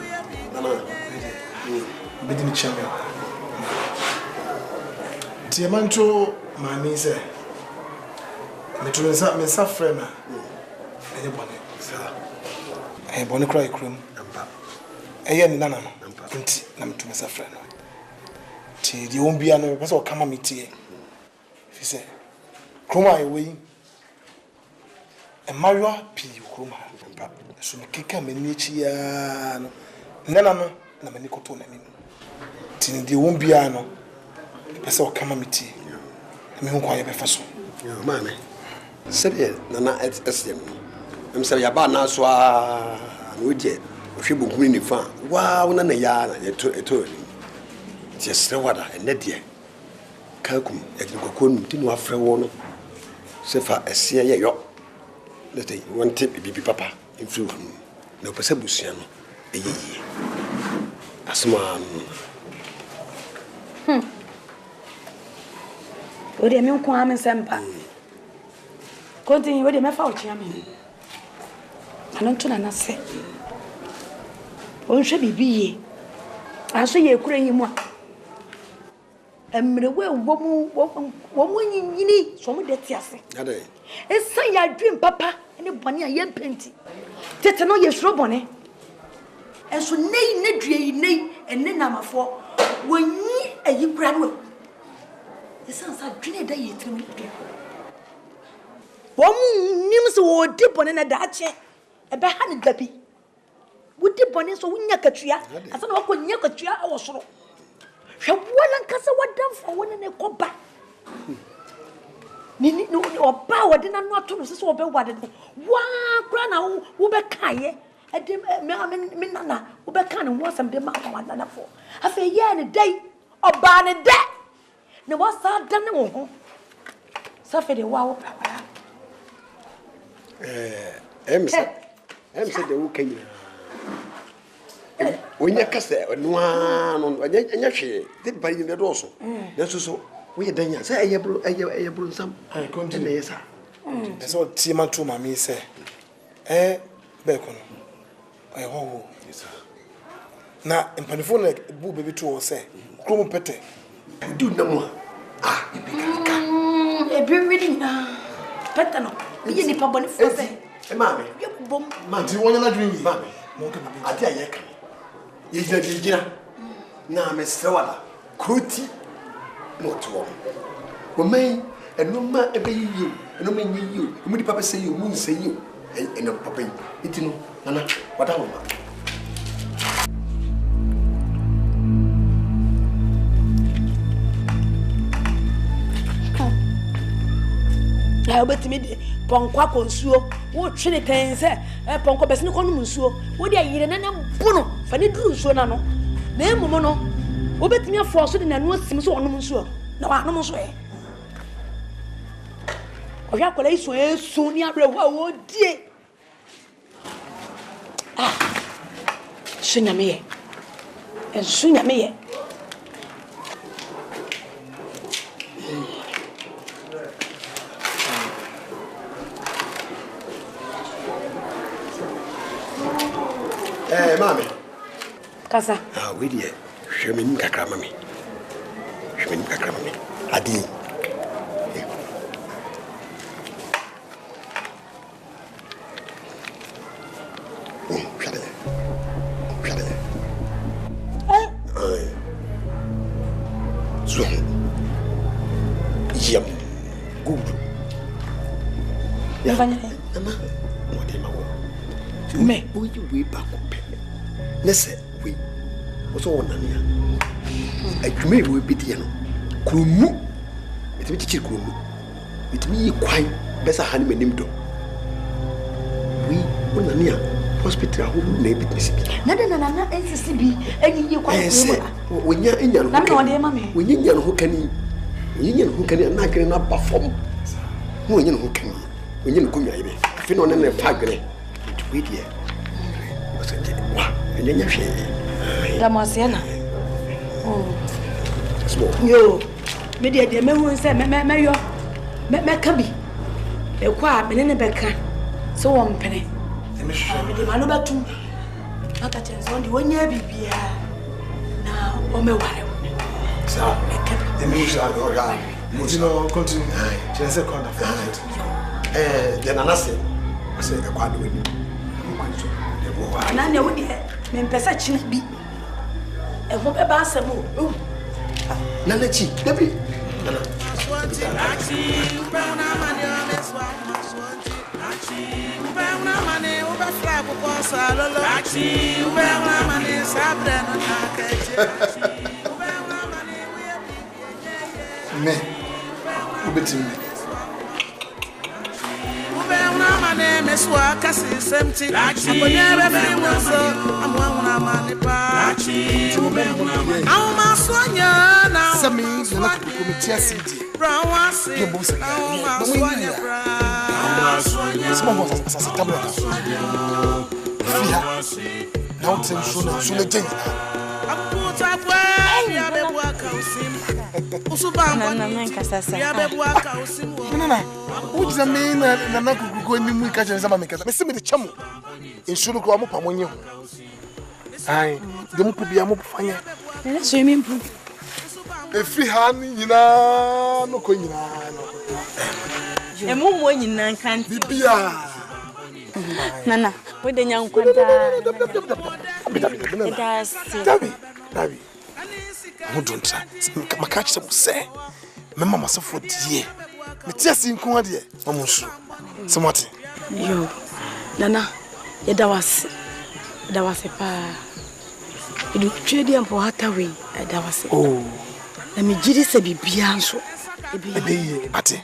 Bedini champion. Tiamancho mami se. Metulensa mensa frema. Enye bone. Eh bone cry krum. Eye ni nana no. Nti na metulensa frema. Ti di ombia no pese o kama metie. Fi se. Kroma ewe. E Mario pi kroma. So mekeka mani chia no. Nana no na mani koto na nim. Ti di ombia no pese o kama metie. Me hu kwa ye befa so. Yo mame. Sebe nana SDM. Em se ya ba na so a no je ohwe bonkuni ni fa. Wa wona na ya na eto ni. Ti sere wada ene de. Kakum e gbe kokonu ti no afre wo no. Se fa ese ye yo. Lete wonte bibi papa influ no pese busia no eyiyi. Asma Ode me nko am nsempa. Continue ode me fa o chia me. Ano nto na se. Onhwe bibiye. Aso ye kura yimu a. Emre we wo mu nyini so mu de ti ase. Ade. Esa ya dwem papa ne bone a ye penti. Tete no ye suro bone. Enso nei ne due yi nei enne namafo wonyi ayi kura no. Esa sa dwene da ye trim dua. Wo nim se wo di bone na daache e be ha ne dabi. Wo di bone so wonya katua asa na wo nya katua e wo soro. hwe wala nkasa wadamfo wona ne koba ni no oba wode na no ato no se obe wade wa kra na wo be kaye ade me nana wo be kan wo asem de ma nana fo afa ye ne dai oba ne de ne wasa dan ne wo ho safe de wa wo papa em se de wo kan onya kasa no no anya hwe de ba ni do so na so we danya say ayebro nsam continue na yesa so tima to mama say be ko no ho na empanifo na bu baby to say krom pete du na mo ibika ebi reading na pete no ye ni pa boni fo say mama ye bom ma ti wonya na dream yi mama mo ka bibi ade ayeka ye jina na me sewala kroti moto wo man enoma ebe yiyo enoma nyiyo mu di papa say you mu say you eno papa itino nana wada ho na obetimi de ponkwa konsuo wo twene kan se ponkwa bese ne kono nsuo wo de ayire na na buno fa ne duru nsuo na no na emumo no obetimi afo so de na no asim so onom nsuo na wa anom nsuo ohwa kola iso esu ni abre wo die sunyame ye sunyame ye mami kasa we die hwemenim kakra mami adi so yam good ya fanya mama mo de mawo me we back up nese we oso wonania adwuma we bidie no kromu etimi chichiri kromu etimi yi kwan besa han manim do we wonania hospital ho na ebitisi bi na nsisi bi enyi kwan kromu wonya enya no na me wode ma me wonya no ho kani na kire na ba fom wonya no ho kani wonya no konwa ibe afi no na fa gre we die wa enya hwe Damasiana. Yo, me de me hu se me yo. Me ka bi. E kwa me ne beka. So wo mpene. Me hwe me de ma no batu. Aka chenso ndi wonya bibia. Na o me ware. So, me sha organ. Mutino continue. Chense konda for. De nanase. Ase e kwa do ni. Na ne wo de me mpesa china bi. E ho be ba asemo. Nana chi, Debbie. Nana. Me. Ubetim. My name is Wakasi Semti. Abonyere be wonso amwa mane pa. Awu masonya na. Sami na komiti asidi. Brawasi. Awu masonya. Simo asase tabla. Fia. Na utem so na jenyi. Aputa kwa ya be waka usim. Usuba na nkasa ya be waka usim. Nana. Ujiza me na kukuko ni mu ka chenza mama kasa. Mesi me de chamo. Ensuru ko amopa monye ho. Ai, de mu kubia mo fanya. Na so yemi mpu. Efi ha ni nyina no ko nyina no. Emu mo nyina kan bibia. Nana, we de nyankwanta. Dabi. Mo donta. Maka chi se. Mema masofo die. Metiasi nko ade. Mamo nsu. Semoti. Yo. Nana, yeda wase pa. do twede ampo hatawe da wase na me giri se bibia nso ebe ate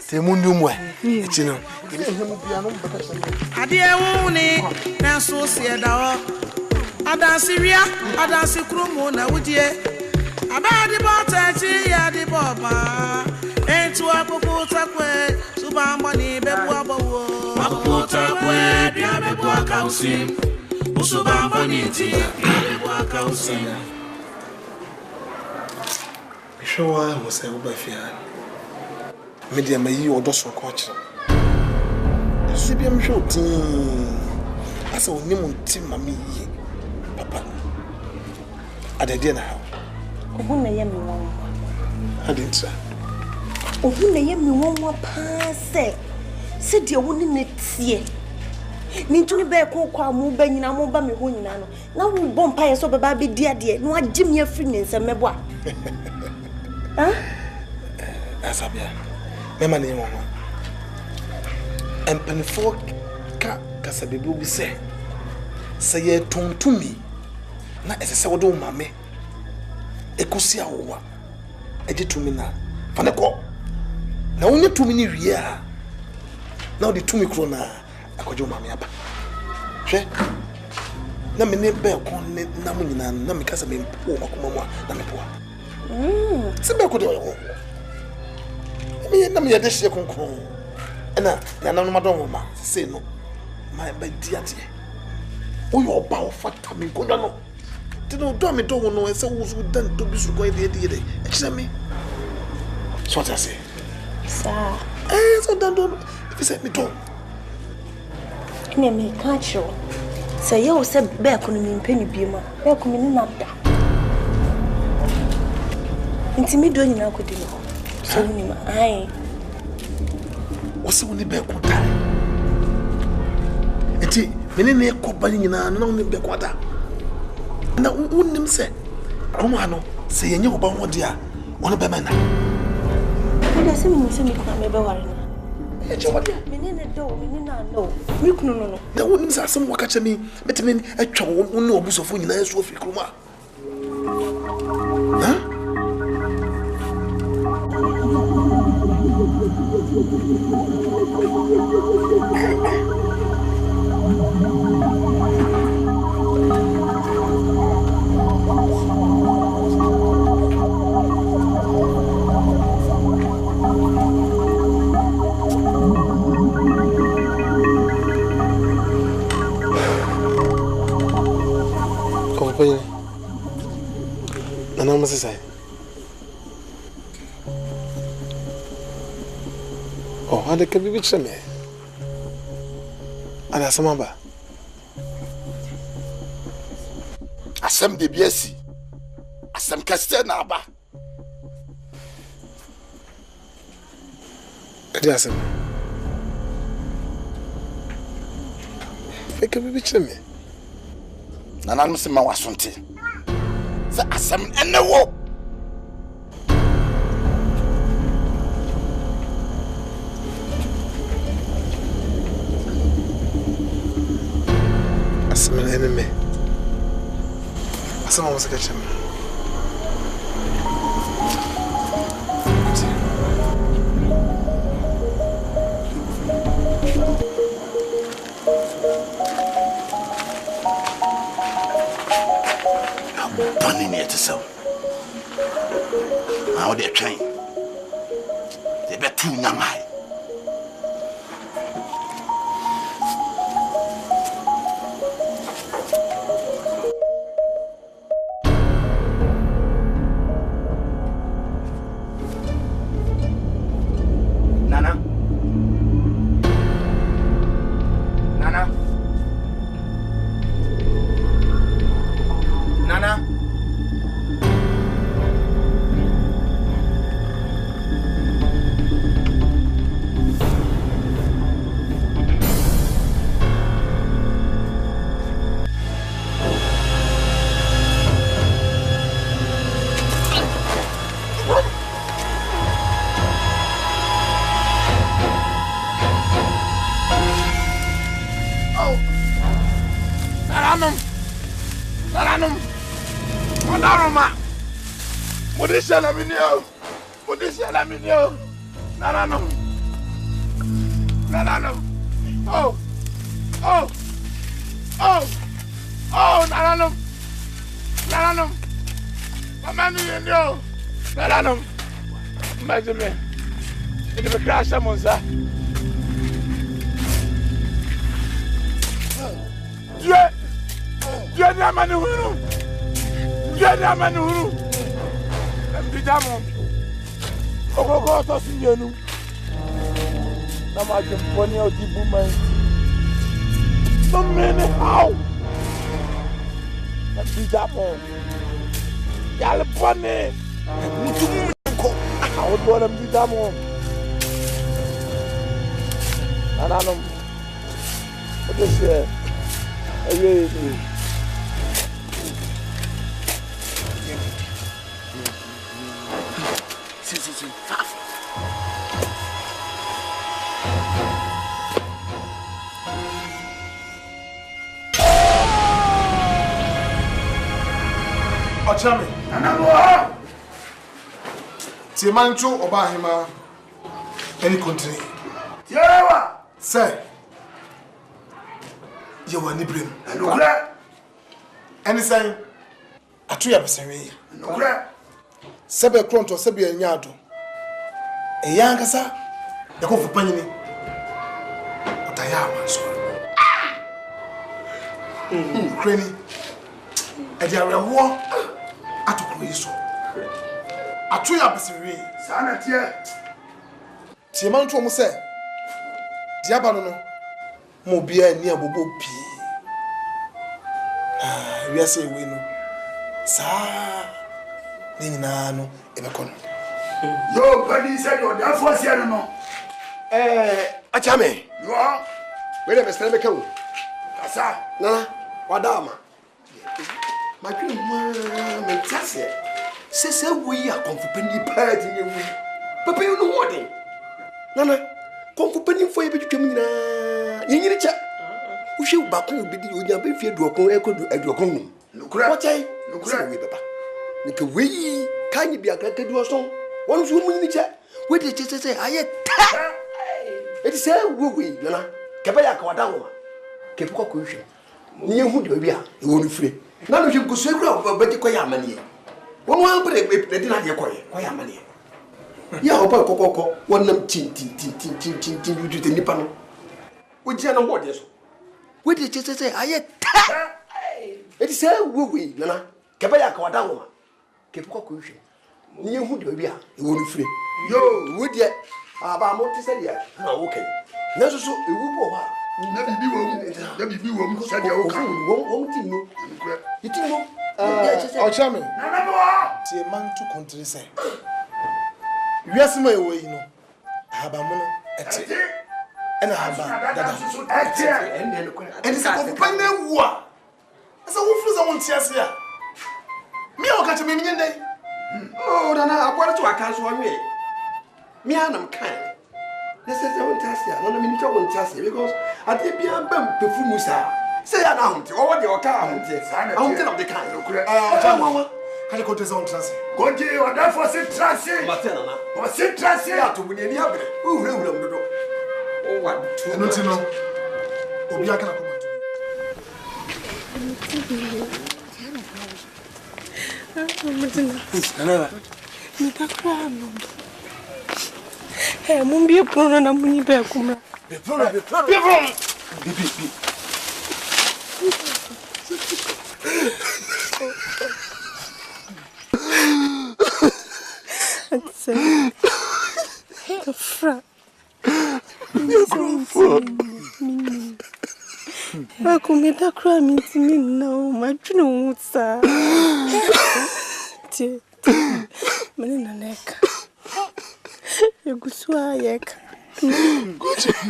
te mundu mwe etino ade ewu ni na so se da o adansi wia adansi kromo na wudie abadi bota chi ya di boba entu akoko takwe suba mbani bebu abawo akoko takwe bia bebu akausim usuba mbani ti bebu akausim showa mo se wo ba fia media mayi odo so ko chi so bia me shoti asa oni mo nti mami yi papa adede na ha ohu na ye me won adintra ohu na ye me won pa se de wo ne tie ni tuni be ko kwa mu ba nyina mu ba me ho nyina no na wo bom pa ye so baba be di ade no agim ye free ne nsem mebo a asabia mema ne won empenfo ka kasabebu bi se ye tontumi na esese wo do mame ekosi awowa eje tumi na fane ko na wonye tumi ni wie a na odi tumi kro na akojo mame aba hwe na me ne be ko ne na mu nyina na me kasa me mpo makoma mu na me poa sebe ko de wo me na me yede hye konkron na na no madon ma se no ma ba diate oyo ba o fata me ko no tino do me do no ese wo su dan to bi su ko de e kire me so ta se sa so dan do if se me do ine me ka cho se ye o se be ko no me mpani bi ma be ko me na da ntimi do nyina ko di no so ni ma ai o se woni be ko da enti menene ko ba nyina na woni be ko da na unnim se romo ano se yenye oba ho dia ono be mana ida se mi se mi ko me be ware na e je wadi menene do menina no mi kunu no na unnim se asem waka chemi betimi atwa won obusofo nyina so fi kroma Oye, nana mas sai. Oh, ada ke bibi chame. Ada sama ba. Asem de biasi. Asem kaste na ba. Ada asem. Feke bibi chame. Nana musima wasonte. Za asem enewo. Asem eneme. Asem musika chame. Bunny near to so. Now they're trained. They bet too young high. Nana. Nana. Nana. Naranum. Naroma. Modisha na minio. Modisha na minio. Nanano. Oh. Nanano. Mama ni ndio. Nanano. Majime. Ele vai crashar monza. Dieu n'a pas nous. Dieu n'a pas nous. Évidemment. Ogogo to sinyenu. Na ma jemponi o dibu man. So many how. Évidemment. Yale bone. Mutu ko. How do them évidemment. Nanano. What is it? Aye. Si. Ochame. Nanamo. Timancho Obahima. Any country. Yewa. Say. You want Ibrahim. Nukura. Any sign? Atuya besere. Nukura. Sebe kronto sebe nyado. Eyankasa. Yakofu panyini. Otaya wanso. Kreni. Edi arewo. Atukro yiso. Atuya besere. Sana tie. Timancho mo se. Diaba no. Mo bia ni abobo pi. We are saying we know. Sa ni nyina no ebekono. Yo badi said you da force here no. Achame. Yo. We dey best be kawo. Asa. Nana, wadama. Ma twi mo me tase. Sese we a konfupani party ni we. Papa you know what? Nana, konfupani fo ye betwem nyina. Yenyini cha. Uhwe ba ko bi di onya be fie duokon ekodu aduokon num. Nukura. Wachai. Nukura we baba. Nika we kanyi bia kaka duoson. Wonu so mu nyini cha. We de chese aye ta. Eti se we nana. Keba ya ka wada wo. Kepuko ko hwe. Ni ehu de bia e wonu fire. Na no hwe nkoso ekura ba di ko ya amane. Wonu an pere e di na de ko ya amane. Ya opa kokoko wonam tin yutu nipa no. We je na ho de so. We de chese aye ta. Eti se we nana. Keba ya ka wada wo. Kepuko ko hwe. Ni ehu de bia e wonu fire. Yo, We de aba mo ti se dia. Na okay. Na so ewu bo ha. Na bibi wo mu sadia wo ka. Wo ti no. Nukura. Iti no. Ochame. Nanamo. Tie mantu country say. We are small way no. Aba mo no eti. Ena aba dada. Eti. Enti se ko pa na wu a. Asa wo furu za won tie ase a. Me o ka che me nyende. Oh, Nana, I want to account for me. Me and I'm kind. This is the one task. I don't mean to one task because I think be a bump to Fumusa. Say an aunt or what your car aunt is. I don't tell the kind of Mama. Can you go to his own trust? Go to your dad for sit trust. Matana. Or sit trust here To win any other. Who will do? Oh, what? No, no. Obia can come Hey, mumbi prono na muni be kumra. Be prono. Bi. Fra. Akumita kra mintimi no, matunu utsa. Tie. Mani na neka. Yeguswa yeka.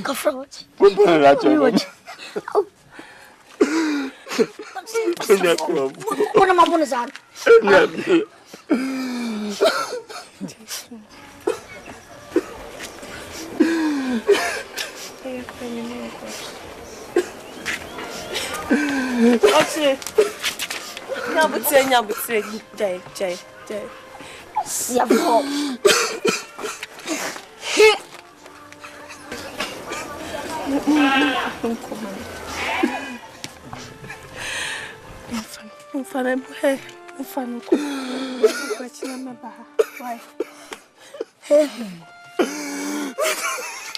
Kafra what? Kumpa na cha. Kuna mabuna sana. Oche. Nyabuti. mesre jai. Siafo. Mfana ko. Kwachina maba. Why?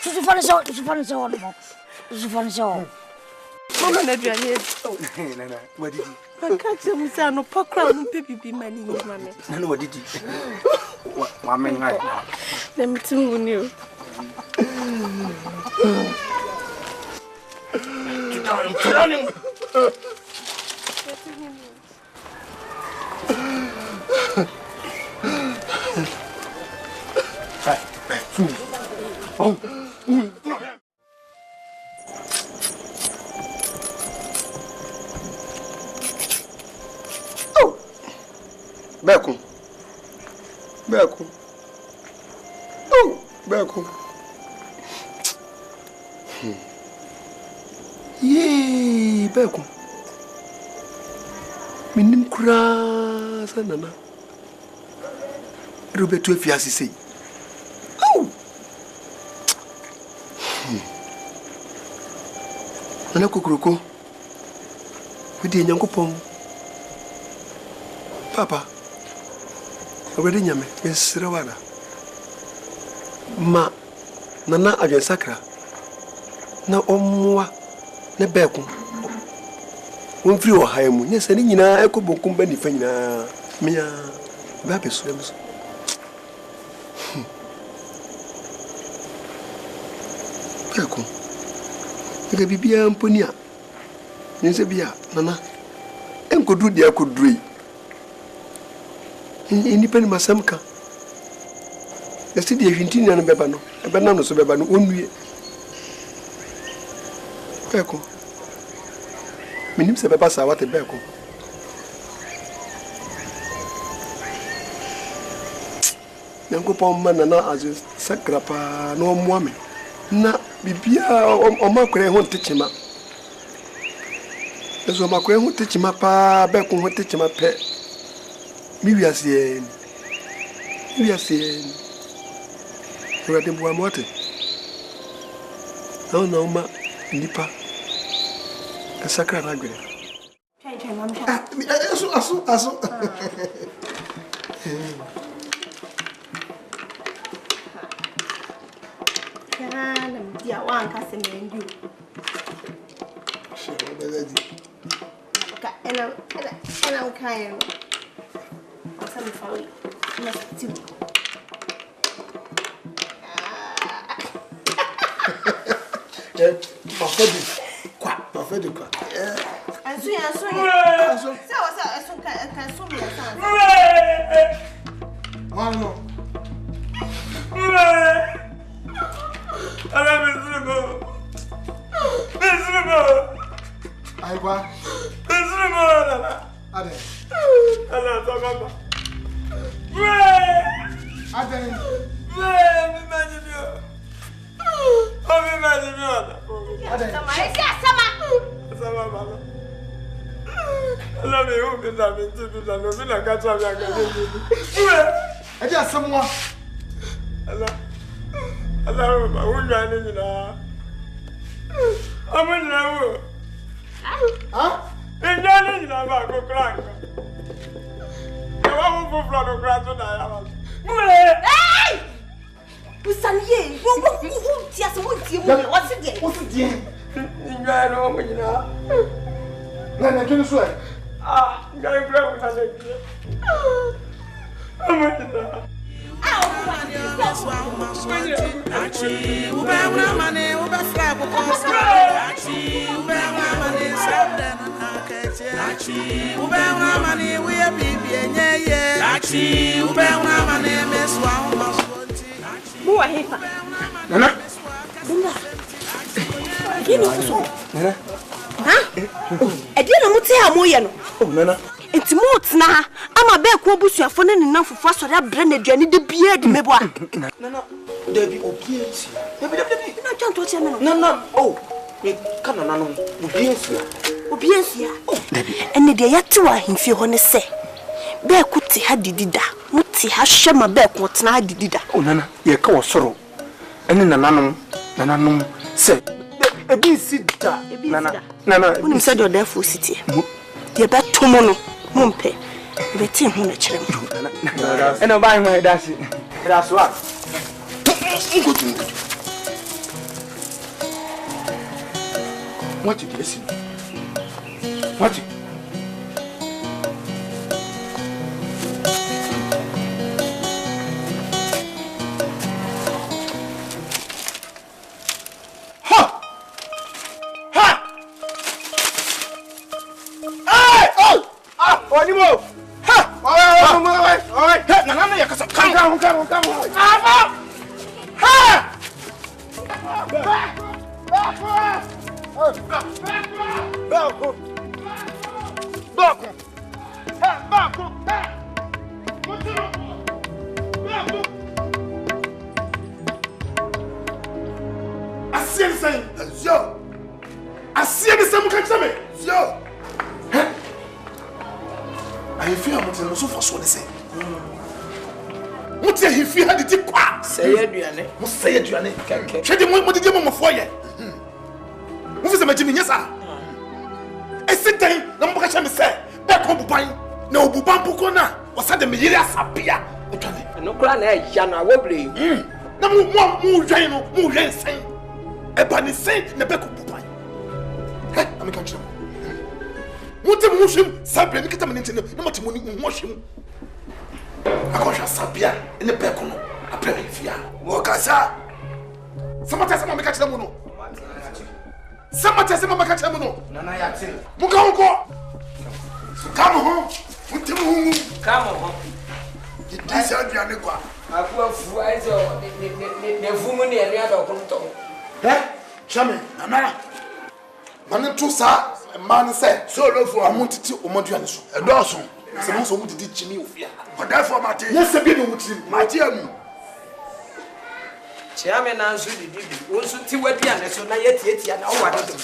Tu fais ça. Mama na duane. Nana, what did you? I can't tell me say no pakra no baby money ni mama. Nana, what did you? Mama ngai. Let me tell you. Beku. Yee, Beku. Minim kura sanana. Roberto fiasi sei. Oh. Ana kokroko. Widi nyankopon. Papa. Obedi nyame, mesrewana. Ma nana adwen sakra na omwa ne beku won firi o haimu nye se ni nyina ekobonkum ba nifa nyina mia ba beso emso beku ega bibia mponi a nse bia nana enkodu dia kodui ni pani masamka esi di ehwinti na beba no ebe na no so beba no onue beko minim se beba sa wate beko nango pom mana na azu sakrapa no moame na bibia o makore ho techima ezo makore ho techima pa beko ho techima pe mi wiase Ora de boa morte. Não, ma nipa. É sacra na igreja. Tchau, mama. Asu. Kana mdia wanka semendu. Chega beleza. Ka ela ukayo. Asa mfawi. Na tiu. Parfait de quoi? Asu. Mano. Ala mesrugo. Aí quoi? Mesrugo ala. Ade. Ala sababa. Ade. Me imagine. Oh, me imagine. Sama. Ala me o me na me tibi na no me na ka twa ya ga ni. Ade asamwa. Ala ba wo nya ni na. Amuna wo. Nya ni na ba ko krank. E wa wo fu flo no krank so na ya ba. Hey! Usaniye, wo tia so wo tie mu. What's it? Nya no mo nyina. Na kini so e. Nya ibra mo na le. Amuna. Achi, ube una mane, ube frago kosa. Achi, ube una mane, sabda na kache. Achi, ube una mane, we bibi enye. Achi, ube una mane, meswa umaswonti. Muwa hefa. Nana. Binga. Kini kuso. Nana. Edi na muti ha moye no. Oh, Nana. Enti mo tena ha ama be ko busuafo ne nenam fufu asori abre na aduane de bia di mebo a. Nana, Debbie obiensi. Debbie. Na twanto tie me no. Nana, oh. Me kana nano obiensi. Obiensi a. Debbie. Ene de yate wa himfie ho ne se. be kuti ha didida muti ha hwema be ko tena ha didida o nana ye ka wo soro ene nananom se ebi sida nana unim se do defo city ye be tomo no mumpe be ti hu na kire mu ene ba hu edasi edaswa What you listen? What you? Ha! Ha! Hey! Oh! Ah! Onimo! Ha! All right. Hey, nana ya kasa. Come. Ah! Ha! I feel I'm not so for so to say. What he feel had it qua? Say it, you say it, you are. Shady, what did you want for you? What is the Jimmy? Yes, sir. I said, no more can say, back home, no Buban Pukona, or Santa Milia Sapia. No clan, Jana Wobbly. No more Mujan saying, a bunny saying, the back of Buban. I'm a country. What the motion, Sabia, get them into no much money, motion. I got Sabia in the back of a prayer. Mokasa. Sometimes I'm a catch them. Sometimes I'm a catch them. Nana Yati. Mukanko. Come home. Come home. This is Adrianiqua. I go for the woman and the other control. Eh? Chame, Nana. Man, two sir, a man said, so low for a month to Omoduans. A Dawson. Some also would teach me. But therefore, Martin, yes, a bit of my dear. Chairman answered the duty. Also, Tiwadian, so not yet, and all what to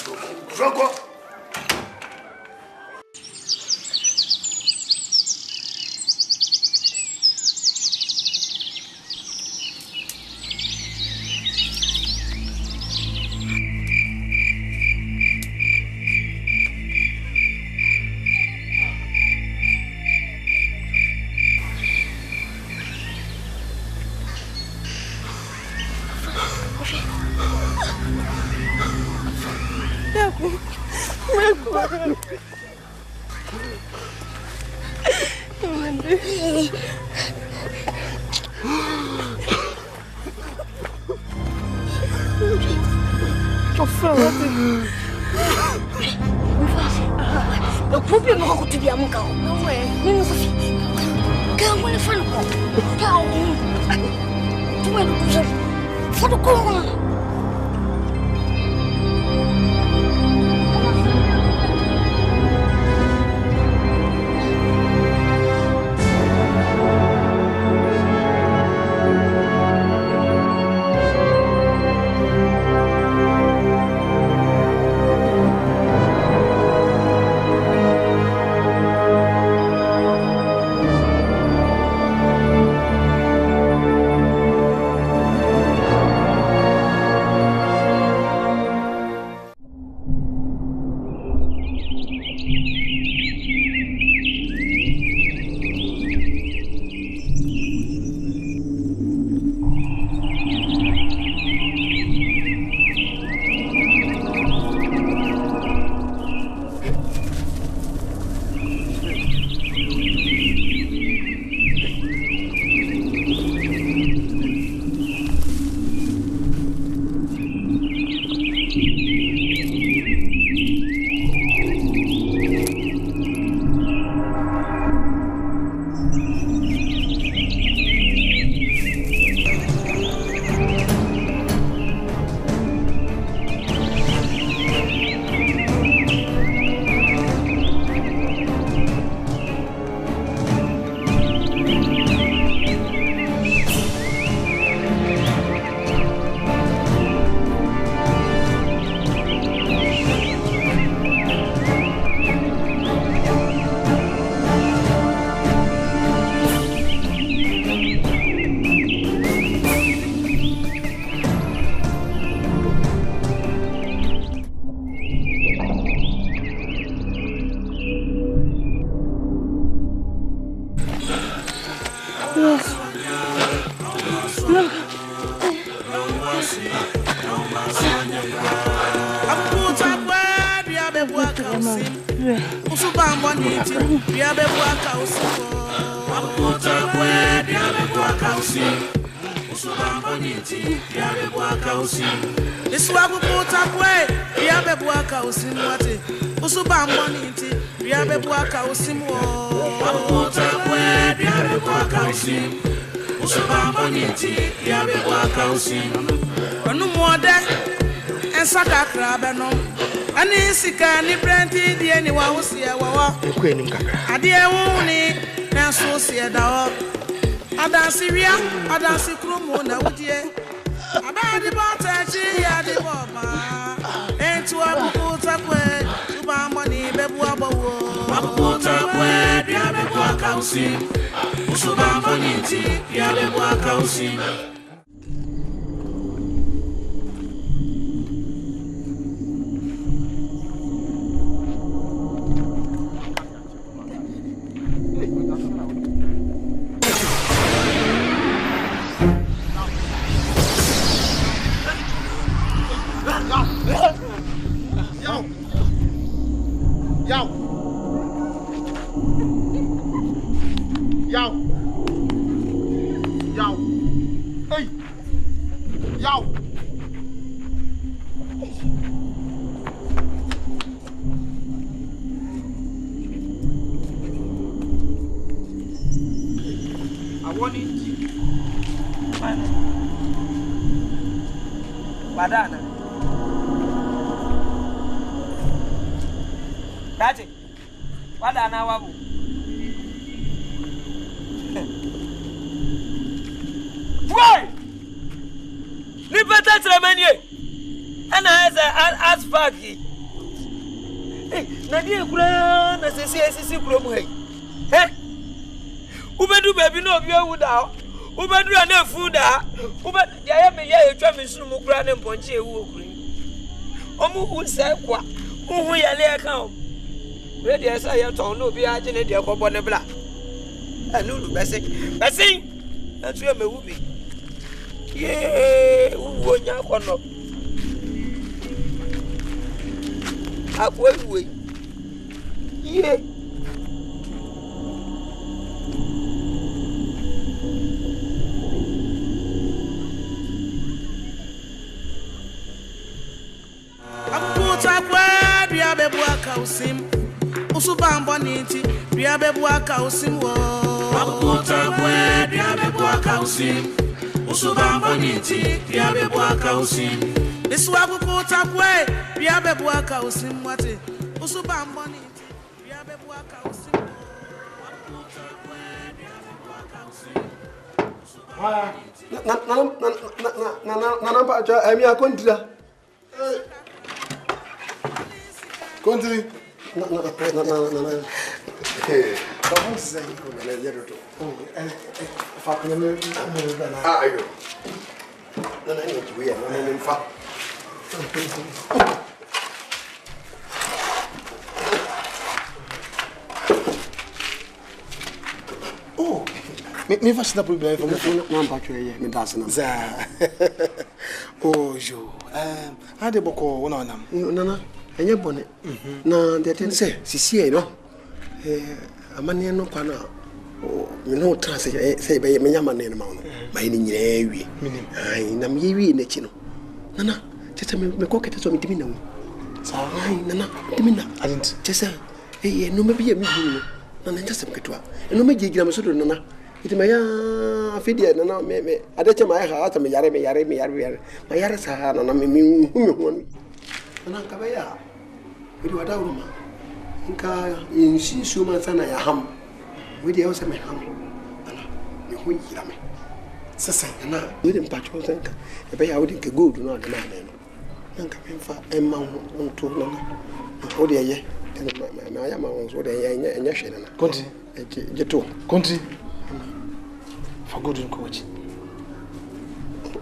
Abuta kwa dia bebua kausi. Usubambo niti dia bebua kausi. Abuta kwa dia bebua kausi. Usubambo niti dia bebua kausi. Iswabu puta kwa dia bebua kausi mwate. Usubambo niti dia bebua kausi mo. Abuta kwa dia bebua kausi. Usubambo niti dia bebua kausi. Onu mwode ensaka krabe no ani sika ni brenti die ni wa hosia wawa ekwe ni kakra ade ewu ni na so sie da o adansi wia adansi kromo na wudie abadi bota chi ya de boma entu abukuta kwe suba mani bebu abawo abukuta kwe bia bebu akausi suba mani ti bia bebu akausi. Badana. Kati. Badana wabu. Why? Ni peta tremenie. Ana as fagi. Na die kura na sisi kura mu hai. Ubedu baby no obi awu da. Ubedu na fu da. Ubedu ya me ya etwa me sunu mu kura ne mponche ewu okuri. Omu hu se kwa. Uhu ya le ka o. We dey say ya ton no obi age ne dey kobo ne bla. Anulu bese. Bese. Atu me wu bi. Ye, uwo nya kono. Akwe. Ye. Abuta kwa bia bebu akausim. Usubambo niti bia bebu akausim wo. Abuta kwa bia bebu akausim. Usubambo niti bia bebu akausim. Iswabu puta kwa bia bebu akausim wate. Usubambo niti bia bebu akausim. Na pacha emi akontira. Kontiri. Na. Vamos dizer que o melhor é do. Fa com ele. Ah, ayo. Não é muito bem, não é fa. Oh, me faz dar problema, vamos não pacha aí, me dá sana. Za. Oh, jo. Ade boko wona nam. Nana. Enye bone na de ten se sisi no amane no kwa na me no tra se be me nyama ne ma no ma ni nyina ewi ai na me ewi na chi no nana tete me ko kete so me dimi na wo sa ai nana dimi na adint tese no me bi mi bu no nana tese ketwa no me gigira me so do nana iti me ya afidi nana me adeche ma ya ha ta me yare ma yare sa nana me hu nana kabaya wedi wada uruma nka yinshi suma sana ya ham wedi ya ose me ham ana me ho yira me sasa na wedi mpacho sanka e be ya wedi nke gold no ade na no nka me mfa emma nto no odi eye na ya ma wonso odi eye enya hwe na konti jeto konti fa gold nko wachi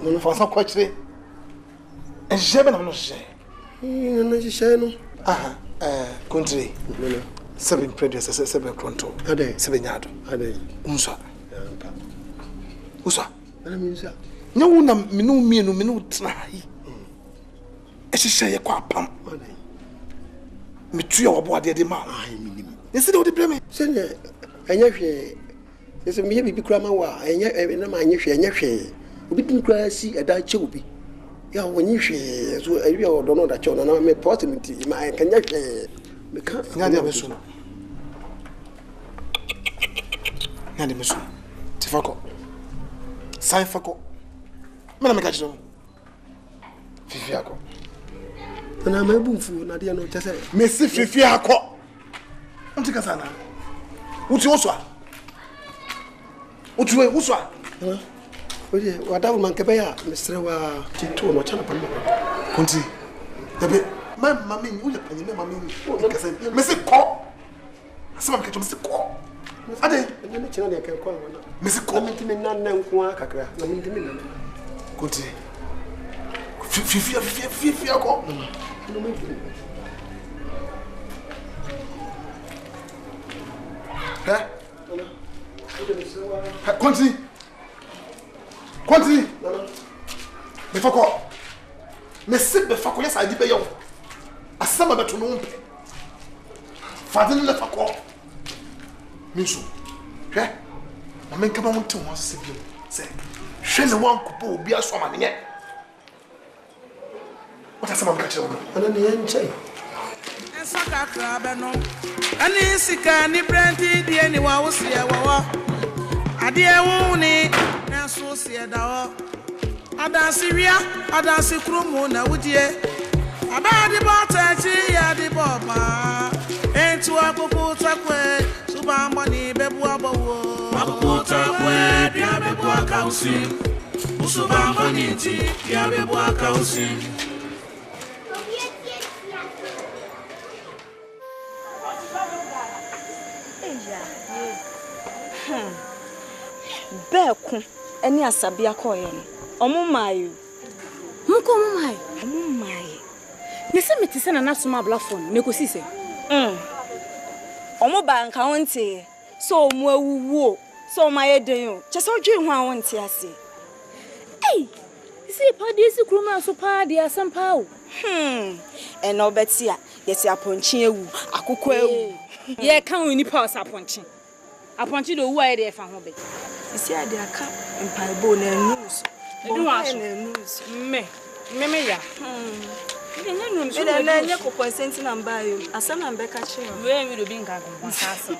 no fa sa kwachire en jebe na no je não existe não. Ah, country. Seven predecessors, seven pronto. Ade, seven yado. Ade, unsa. Usa. Ana minsa. Nya una minu trai. ehye kwa pam metu ya obo ade de ma ese de o de blame se ne anya hwe ese me bibi kura ma wa anya na ma anya hwe anya hwe obi tin kura si eda che obi ya wonyi hwe so ewi o do no da che na me possibility ma kanya hwe me ka nya de beso nya de beso tifako sai fako me na me ka chiro fifi ako na ma bu fu na de no tese me si fifi ako ntika sana uti oswa utwe uswa oye wadawu man kebe ya mistre wa titu no chana pa konti tabe mama mimi uje panye mama mimi kasa mesi ko asema mketo mesi ko ade ne china de kan kwa wana mesi ko mintimi nan nko akakra na mintimi nan konti fifi ako no mintimi ha konti konti befako mesi befako yes adi be yo asama beto no mpe fadin le fako minso hwe amenka ba wonte won se bi se hwe ne wan kupo obi aso ma ne wata sama mka chiro ana ne yenche ensaka krabe no ani sika ni brandi die ni wa wosie wo ade ewu ni na so sie da ho adansi wia adansi kromo na wudie abadi botachi ya di boba entu akoko takwe suba mboni bebu abawo akoko takwe bia bebu akausi usuba mboni ti bia bebu akausi Beku eni asabia koye no omo mayu Mko mumai omo mayi nese metise na nasoma blafon nekosi se omo ba nka wonte so omo awuwo so maye den o chese odwe hu a wonte ase si padi si kroma so padi asampa o eno betia yesi aponchi ewu akukọ ewu ye kan oni pa aponchi aponchi do wu aye de fa ho be isi ade aka mpaibo na news edu aso me ya na nye ko consent na mba yo asam na mbeka chi we mi do bi nka ko sasa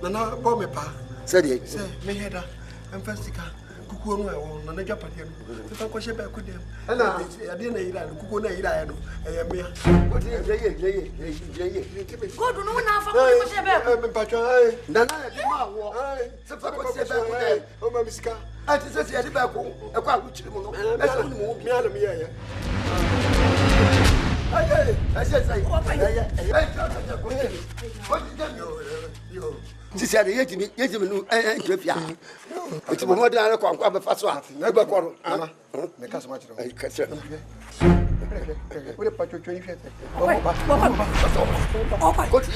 Nana bo me pa said it say me header and fastika kuku no e won na japa de no fa ko she ba ku dem na ade na ira kuku na ira no e me what ye God no na fa ko she ba me pa cho nana e ma wo se fa ko she ba ku dem o ma misika ati se se ade ba ku e kwa ku chiri mu no e so ni mu mi ala mi ye Sisi ade yetimi nu Ethiopia. Eti mo mo dan ko anko abefa so a. Na gba ko ana me ka so ma chiro. Ai ka se. O le pa cho cho ife te. O pa. Ko ti.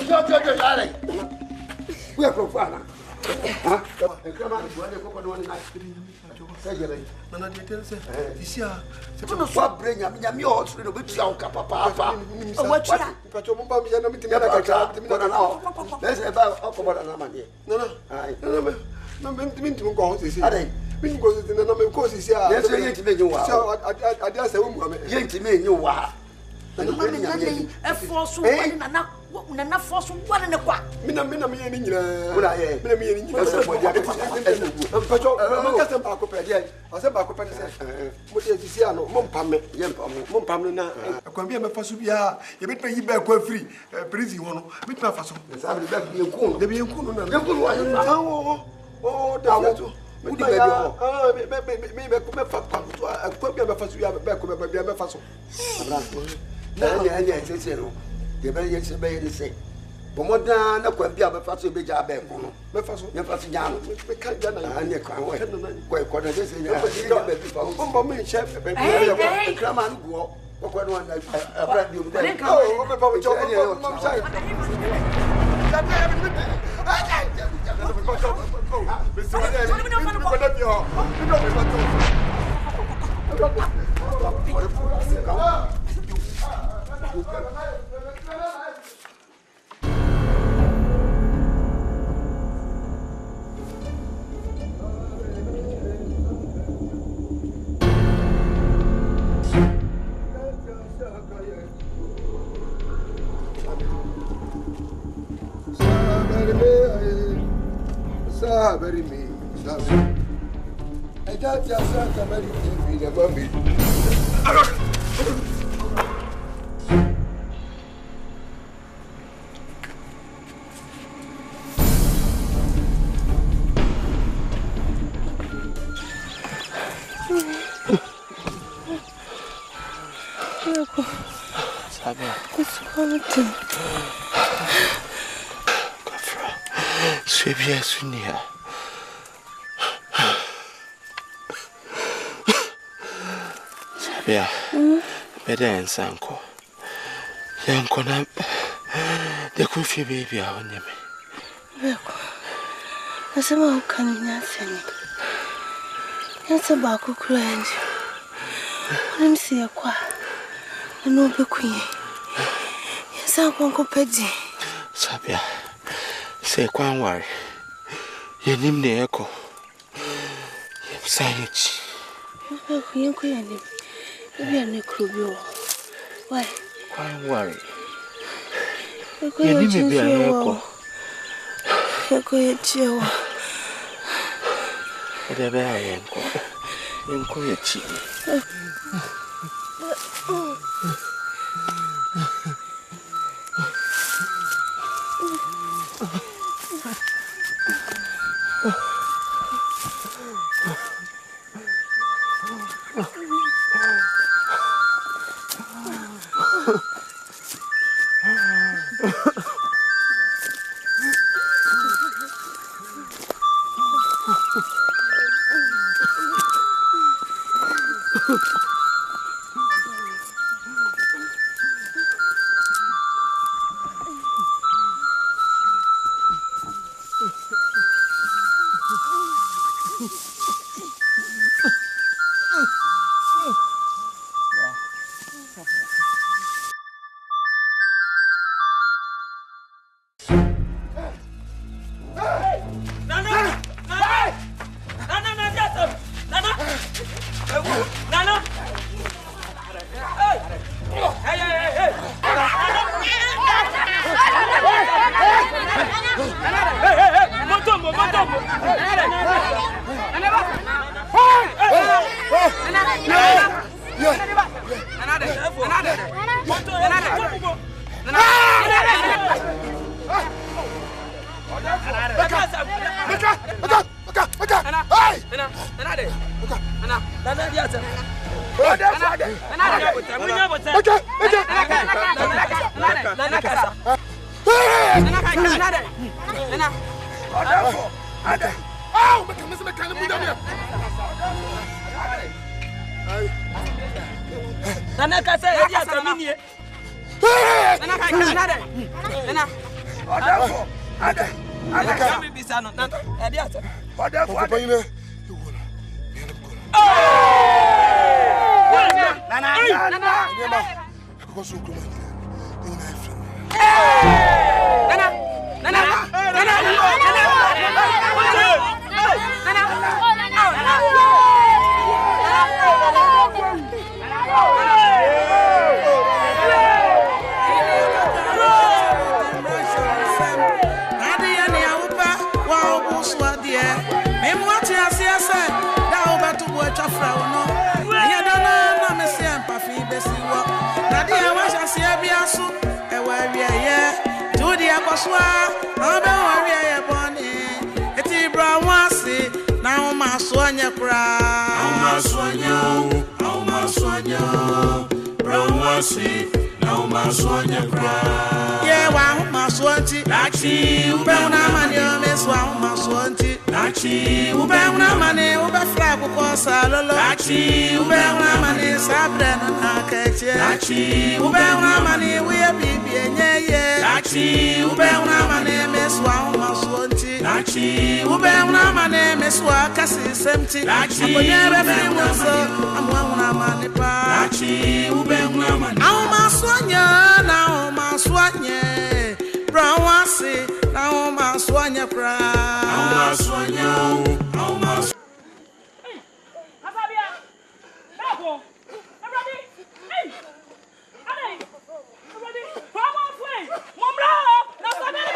Yo ale. We ko fa na. Ha? Kama ni wale ko no na. Nana de tell say this year se no so abrenya mi o sure no betu ya ka papa papa o wacha pa cho mo ba mi ya no mitimi na ka mi na na let's say ba o ko ba na ma de nana ai nana no mitimi ko se se ade mi ko se nana me ko se se a let's say yentime nyu wa ade ase wo mu ame yentime nyu wa nana me nyane e fo so wani nana Nana force one in the quack. Mina me ni nyina. Una ye. Mina me ni nyina. Pacho, mo ka se ba ko pede. O se ba ko pede se. Mo te ti sia no, mo mpam me. Ye mpam. Mo mpam na akwan bi me fa so bia ye betwa yi ba kwa free prison ho no betwa fa so. Sa be ba bi enku no. De bi enku no na. Enku no wa yo na. Oh, da wo. Me ba ah me fa pa so akwan bi me fa so ya ba ko me fa so. Abra. Na nya se no. De ba ye se ba ye se. Bomoda na kwa bia be fa so be ja ba ko no. Me fa so. Me fa so ja no. Me ka ja na. Ah ne kwa we. Kwa na se nya. Be bi fa. Bombo me chef be be krama no go. Kwa no na abra bi mu da. Oh, me pa me cho mo sai. Very me. I got your son to marry me, the mommy. Bien Sunia. Sabia, better and Sanko. Young Conam, the coffee baby, I want me. As a man can nothing. That's a back of cringe. Let me see a qua. A noble queen. Yes, I'm Uncle Pedgy. Sabia, say, Quan worry. Your name the echo. Science. You couldn't live. Maybe a necrobio. Why? Why worry? You couldn't be an echo. You couldn't chill. Whatever I am, you couldn't cheat. buswa die me mwati asiase da obeto bo atwafra wo no enya dana na me se empafi besiwo na dia wa hyasie bia so e wa wieye judi akoswa obe wa wieye boni eti bra wasi na o maso anya kra o maso anya bra wasi na o maso anya kra ye wa o maso anti lachi ube una mani o meso o maso anti lachi ube una mani ube fra ko salolo lachi ube una mani sabre na kache lachi ube una mani we bibi enyeye lachi ube una mani meso o maso anti lachi ube una mani meso akasi semti lachi aponye be fi muso amwa una mani pa lachi ube una mani au maso anya na o maso anya Brawasi, na o maswanya kra. O maswanya, o mas. Hey, Asabia, Bako, everybody, hey, Ade, everybody, come on, way, Momra, na Sabia,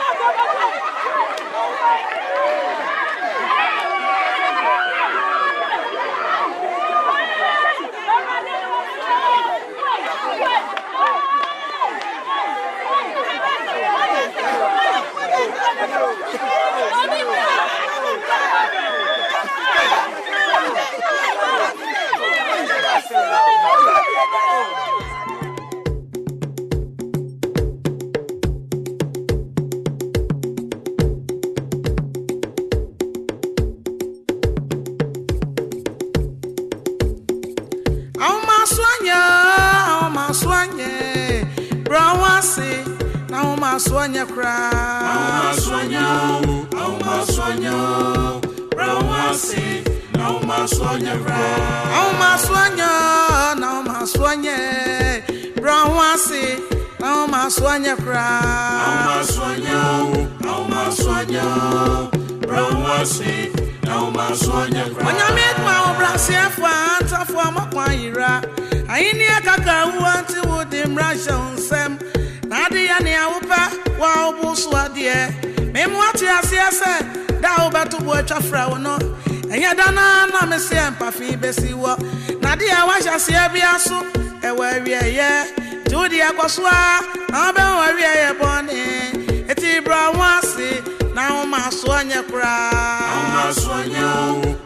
Swanya kra swanya brawasi na swanya kra swanya brawasi na swanya kra swanya brawasi na swanya kra onyamet ma obrasi afwa antafwa makwira ayini akaka uanti wodim rashon sem Nadi yani awupa wa obuswa die memwati asiase da obeto bo atwafra wo no enya dana na me se empafi besiwo nadi awahyasie bia so e wa wieye judi akoswa abe wa wieye boni eti bra wasi na o maso anya kra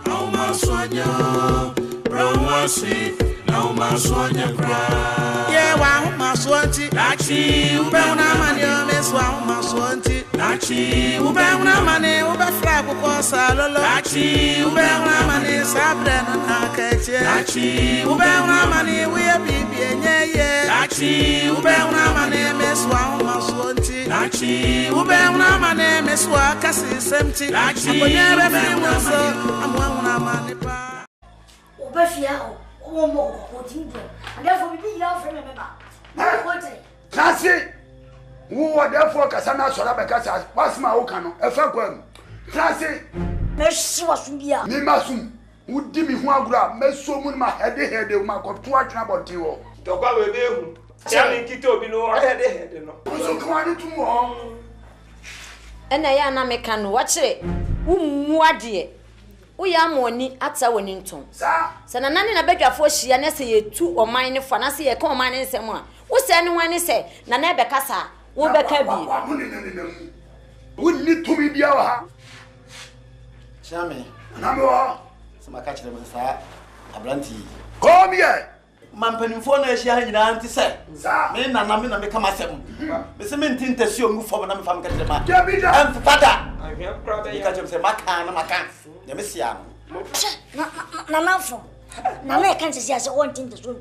o maso anya bra wasi na o maso anya kra ye wa maso anti lachi ube una mani o meso wa maso anti lachi ube una mani ube fra ko salolo lachi ube una mani sabre na kache lachi ube una mani we bibi enyeye lachi ube una mani meso wa maso anti lachi ube una mani meso akasi semti lachi aponye be fi muso amwa una mani pa obafia o mo ko timbo and therefore bibi ya frame member Nasi, who are therefore Casana Sorabacasa, Pasma Okano, a faquam. Nasi, Messi was Sumbia, Nimasum, would give me Huagra, Messomun, my head, my contour about you. Toka wewe, chani kito bino head no. So come on tomorrow. And I am a can watch it. Umwadie. Uya moni ata woni nton. Sa na nane na bedwa fo hia na se yetu o man ne fa na se ye ka o man ne nsem a. Wo se ne wan ne se na na be kasa wo be ka bi. Woni tumi bia wa ha. Chame. Na me wa. Sama ka kire me sa abranti. Come here. Mampanimfo na ehia nyina anti se. Me na me kama sem. Me se me ntinta si ongu fo na me fam ka kire ma. Am fada. Ka kire se maka na maka. Ya mesia no. Na nafo. Na me kan se ase wontin to so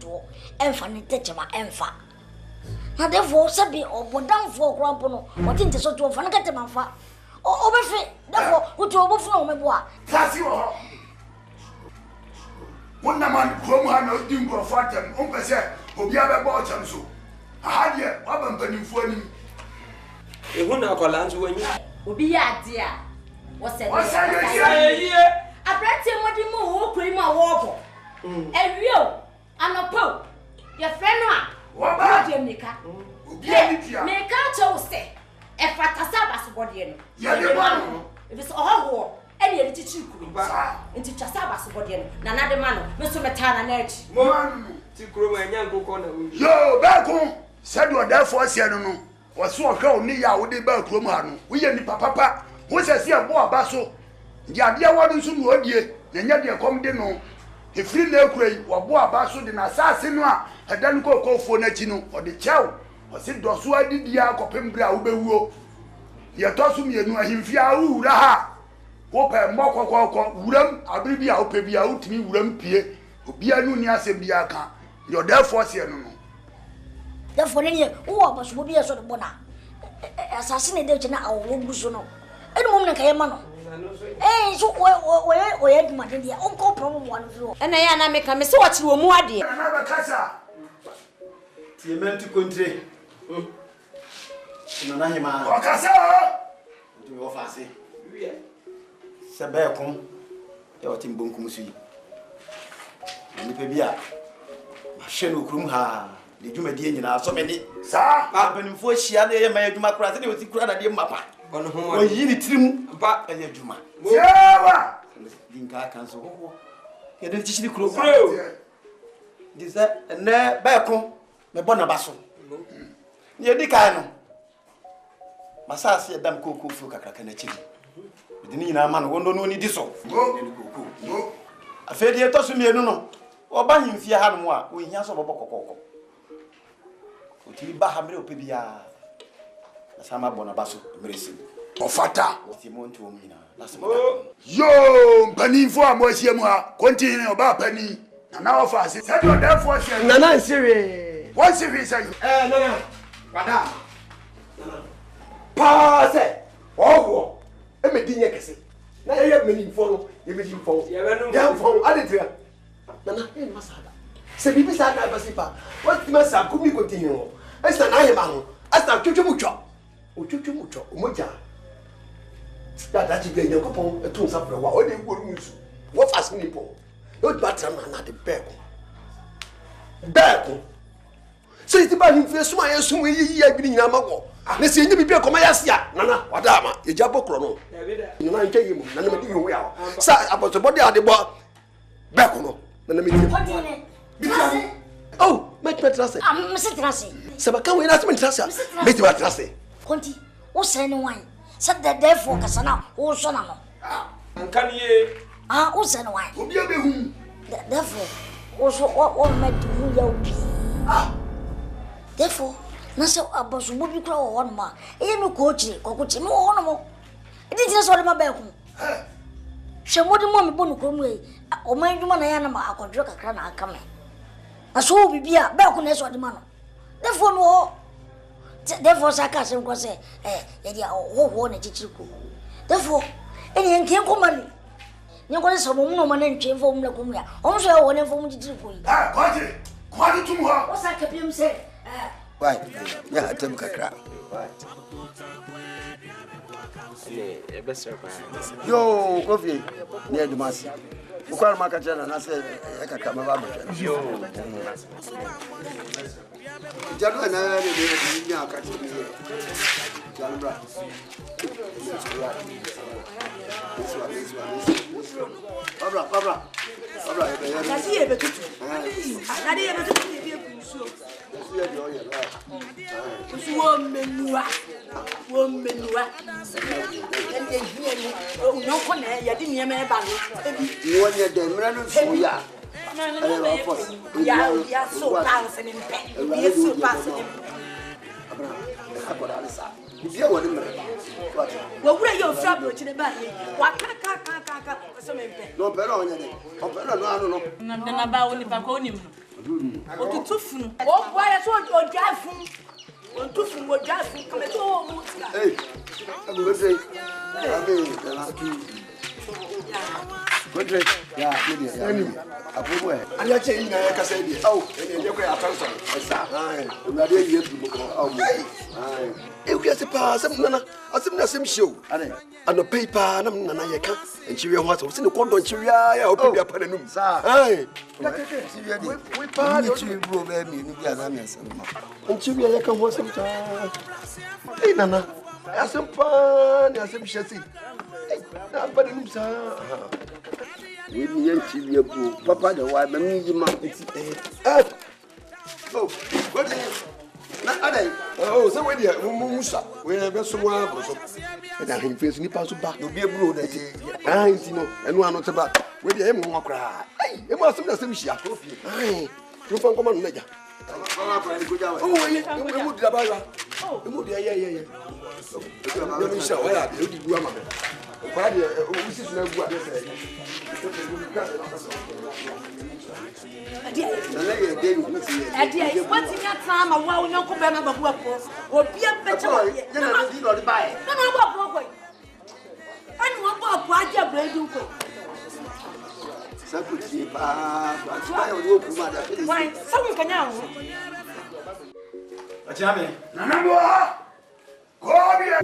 emfa ne techema emfa. Na therefore sabi obodamfo krampo no wontin to so to fa na katema fa. Obefe therefore uti obofu na omebo a. Tasi wo. Wonna man krom ha na odi ngrofo atem ompese obi abebo ocham so. Aha de wabampanimfo anim. Ehu na akola nso wanyi. Obi ya ade a. What's ye? Abrati modi mu wo kuri mu awobo. Ewio anopo. Ye freno a. Wo ba de meka. Obi ani tia. Meka cho se. E fatasa basbodie no. Ye de ba no. If it's all any of the chicken, into Chasabas body, another man, Mr. Matana Net. Yo, back home, said you are there for us, no. Was so a girl near our day back room. We are papa, who says here, boy, basso. The idea wasn't soon one year, then yet you come dinner. If free no cray, or boy, basso, the assassin, had done go for Netino, or the chow, or sit Dosua did the Alcopembra Ubewo. Yet also me and him fear, Uraha. Hope and mock Uram, I will be out, baby out me, Uram Pie, Ubianu Niasa Biaka. You're therefore, no. Therefore, who was will be a sort of bona. Assassinated now, Wubusono. And woman came on. Eh, so where had my dear uncle problem one of you. And I make a miss what you were more dear. Another casa. You meant to country. Nanahima. Oh, casa. To your fancy. Sabacum. Your team bunkumsi. And the Pebia. Shenu Krumha. The Jumadian in our so many. Sir, I've been for Shia, my democracy with the crowd at Mapa. On whom you trim, but a Juma. Yeah, Dinka Council. You didn't teach the crew. This and there, Bacon, the Bonabasso. Near the Cano. Masasi, a damn cuckoo for Cacanachi. The Nina man won't know any disso. I fed you toss me, no. Or bang him if you had more. We have some Bocco. Utiba hamre opebia asama bonabaso meresi ofata otimon to omina yo mpani fo amosie mu ha continue oba pani na ofa se said you therefore say nana nsiri what serious say nana wada pa se owo emedi nye kese na ye meni fo no ye medi fo ye fo adetria nana e masada se bibi sa na basipa what masa kumi continue esta na ye ma ho esta twetwemutwa otwetwemutwa omoja da ji gbe yakopon etu nsafre wa o de gboru musu what fast ni po o batra na de beko se ti ba ni fe suma ye sumu yi ya bi ni nyina mago na se nyi bibia koma ya sia nana wada ama ye jabo kro no nana nke yi mu nana me di yo ya sa abotobode ade bo beko no nana me di oh, make me trust. I'm Mr. Tracy. Sabaka, we not me trust. Make you trust. Conti, what's any wine? Said that therefore, Cassana, oh, son. Can ye? Ah, what's any wine? Therefore, also what made you ah. Therefore, Nasa Abbas will be crow one ma. You coach, coach, no animal. It is just what my back. She wouldn't want me bonum, or my woman animal, I could drink a crown, I come in. I saw be beer, balconies or the man. Therefore, no. Therefore, sarcasm was a one at you. Therefore, any came for money. You're going to some woman and came from the Cumia. Also, I want to inform you. Ah, quite to her. What's that him say? Why? Yeah, I tell you, crap. Yo, coffee near the mass. Ukwa makachana na se ekaka mababa. Yo. Jalo na ni ni akati. Jalo bra. Babra. Kasi ebe tutu. Nadi ebe tutu bi ebuso. Wo menua. No kone ya di niam e ba no. Wo nye de mra no so ya. Ya so pass ni mpe. Ya so pass ni. Abra. Akoda alisa. Bia wo ni mra. Wo wura yo fra bro chine ba ye. Wa ka so me mpe. No pero onye de. O pero no anu no. Na ba wo ni pa ko nim no. O tutufu no. O bua ya so ojafu. O tutufu wo jafu kama to wo mu tika. Hey. Abu say. Abi, Godre, ya, media. Anyway, apobo e. Ani ache yin na ya kasa bi. Oh, ene ye ko ya tanso. Esa. Ai, una de ye tu ko. Ai. E wi ase pa, asem na sem show. Ade. Ano paper na nana ye ka. Enchiwe ho aso. Se ne kondo enchiwe ya o pe pa nanum. Ai. Enchiwe di. We pa de enchiwe bro be mi ni bi ana mi asem ma. Enchiwe ya ka ho asem ta. Ei nana. Asempa, ni asem shesi. Na ba de num sa. We ni yanchi bi abu. Papa de wa ma mi yi ma. Oh, what is na adai? Oh, so we dia musa. We be so wa bro so. E da hin face ni pa so ba. No bi ebro na ti. Ah, nti no. Enu ano te ba. We dia e mu akra. Ai, e mo asem na asem hia. Ai, you fan come on na ja. Oh, you would about you would, yeah. You shall wear it, you do a man. Why, this is no good. What's in your time? A wow, no comment about work or be a better. No, buy. No, and one more project, Brady. Why, someone can now. What's happening? Nana, go here.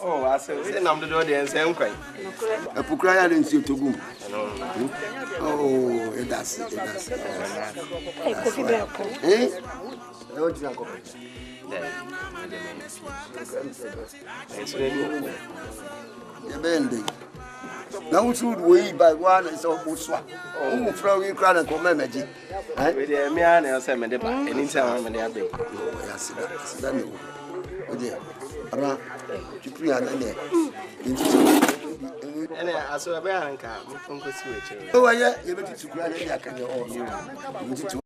Oh, I said, I'm the door there and say, I'm crying. A Pukraya didn't see to go. Oh, that's it. Hey, coffee bell. Eh? I want to go. It's really bending. Now, should we by one and so Buswa? Oh, throwing crown and come magic. With the man and some and anytime when they are big. Yes, done. Oh, dear. Around you and I saw a bank from the switch. Oh, yeah, you better to grant it. I can all you to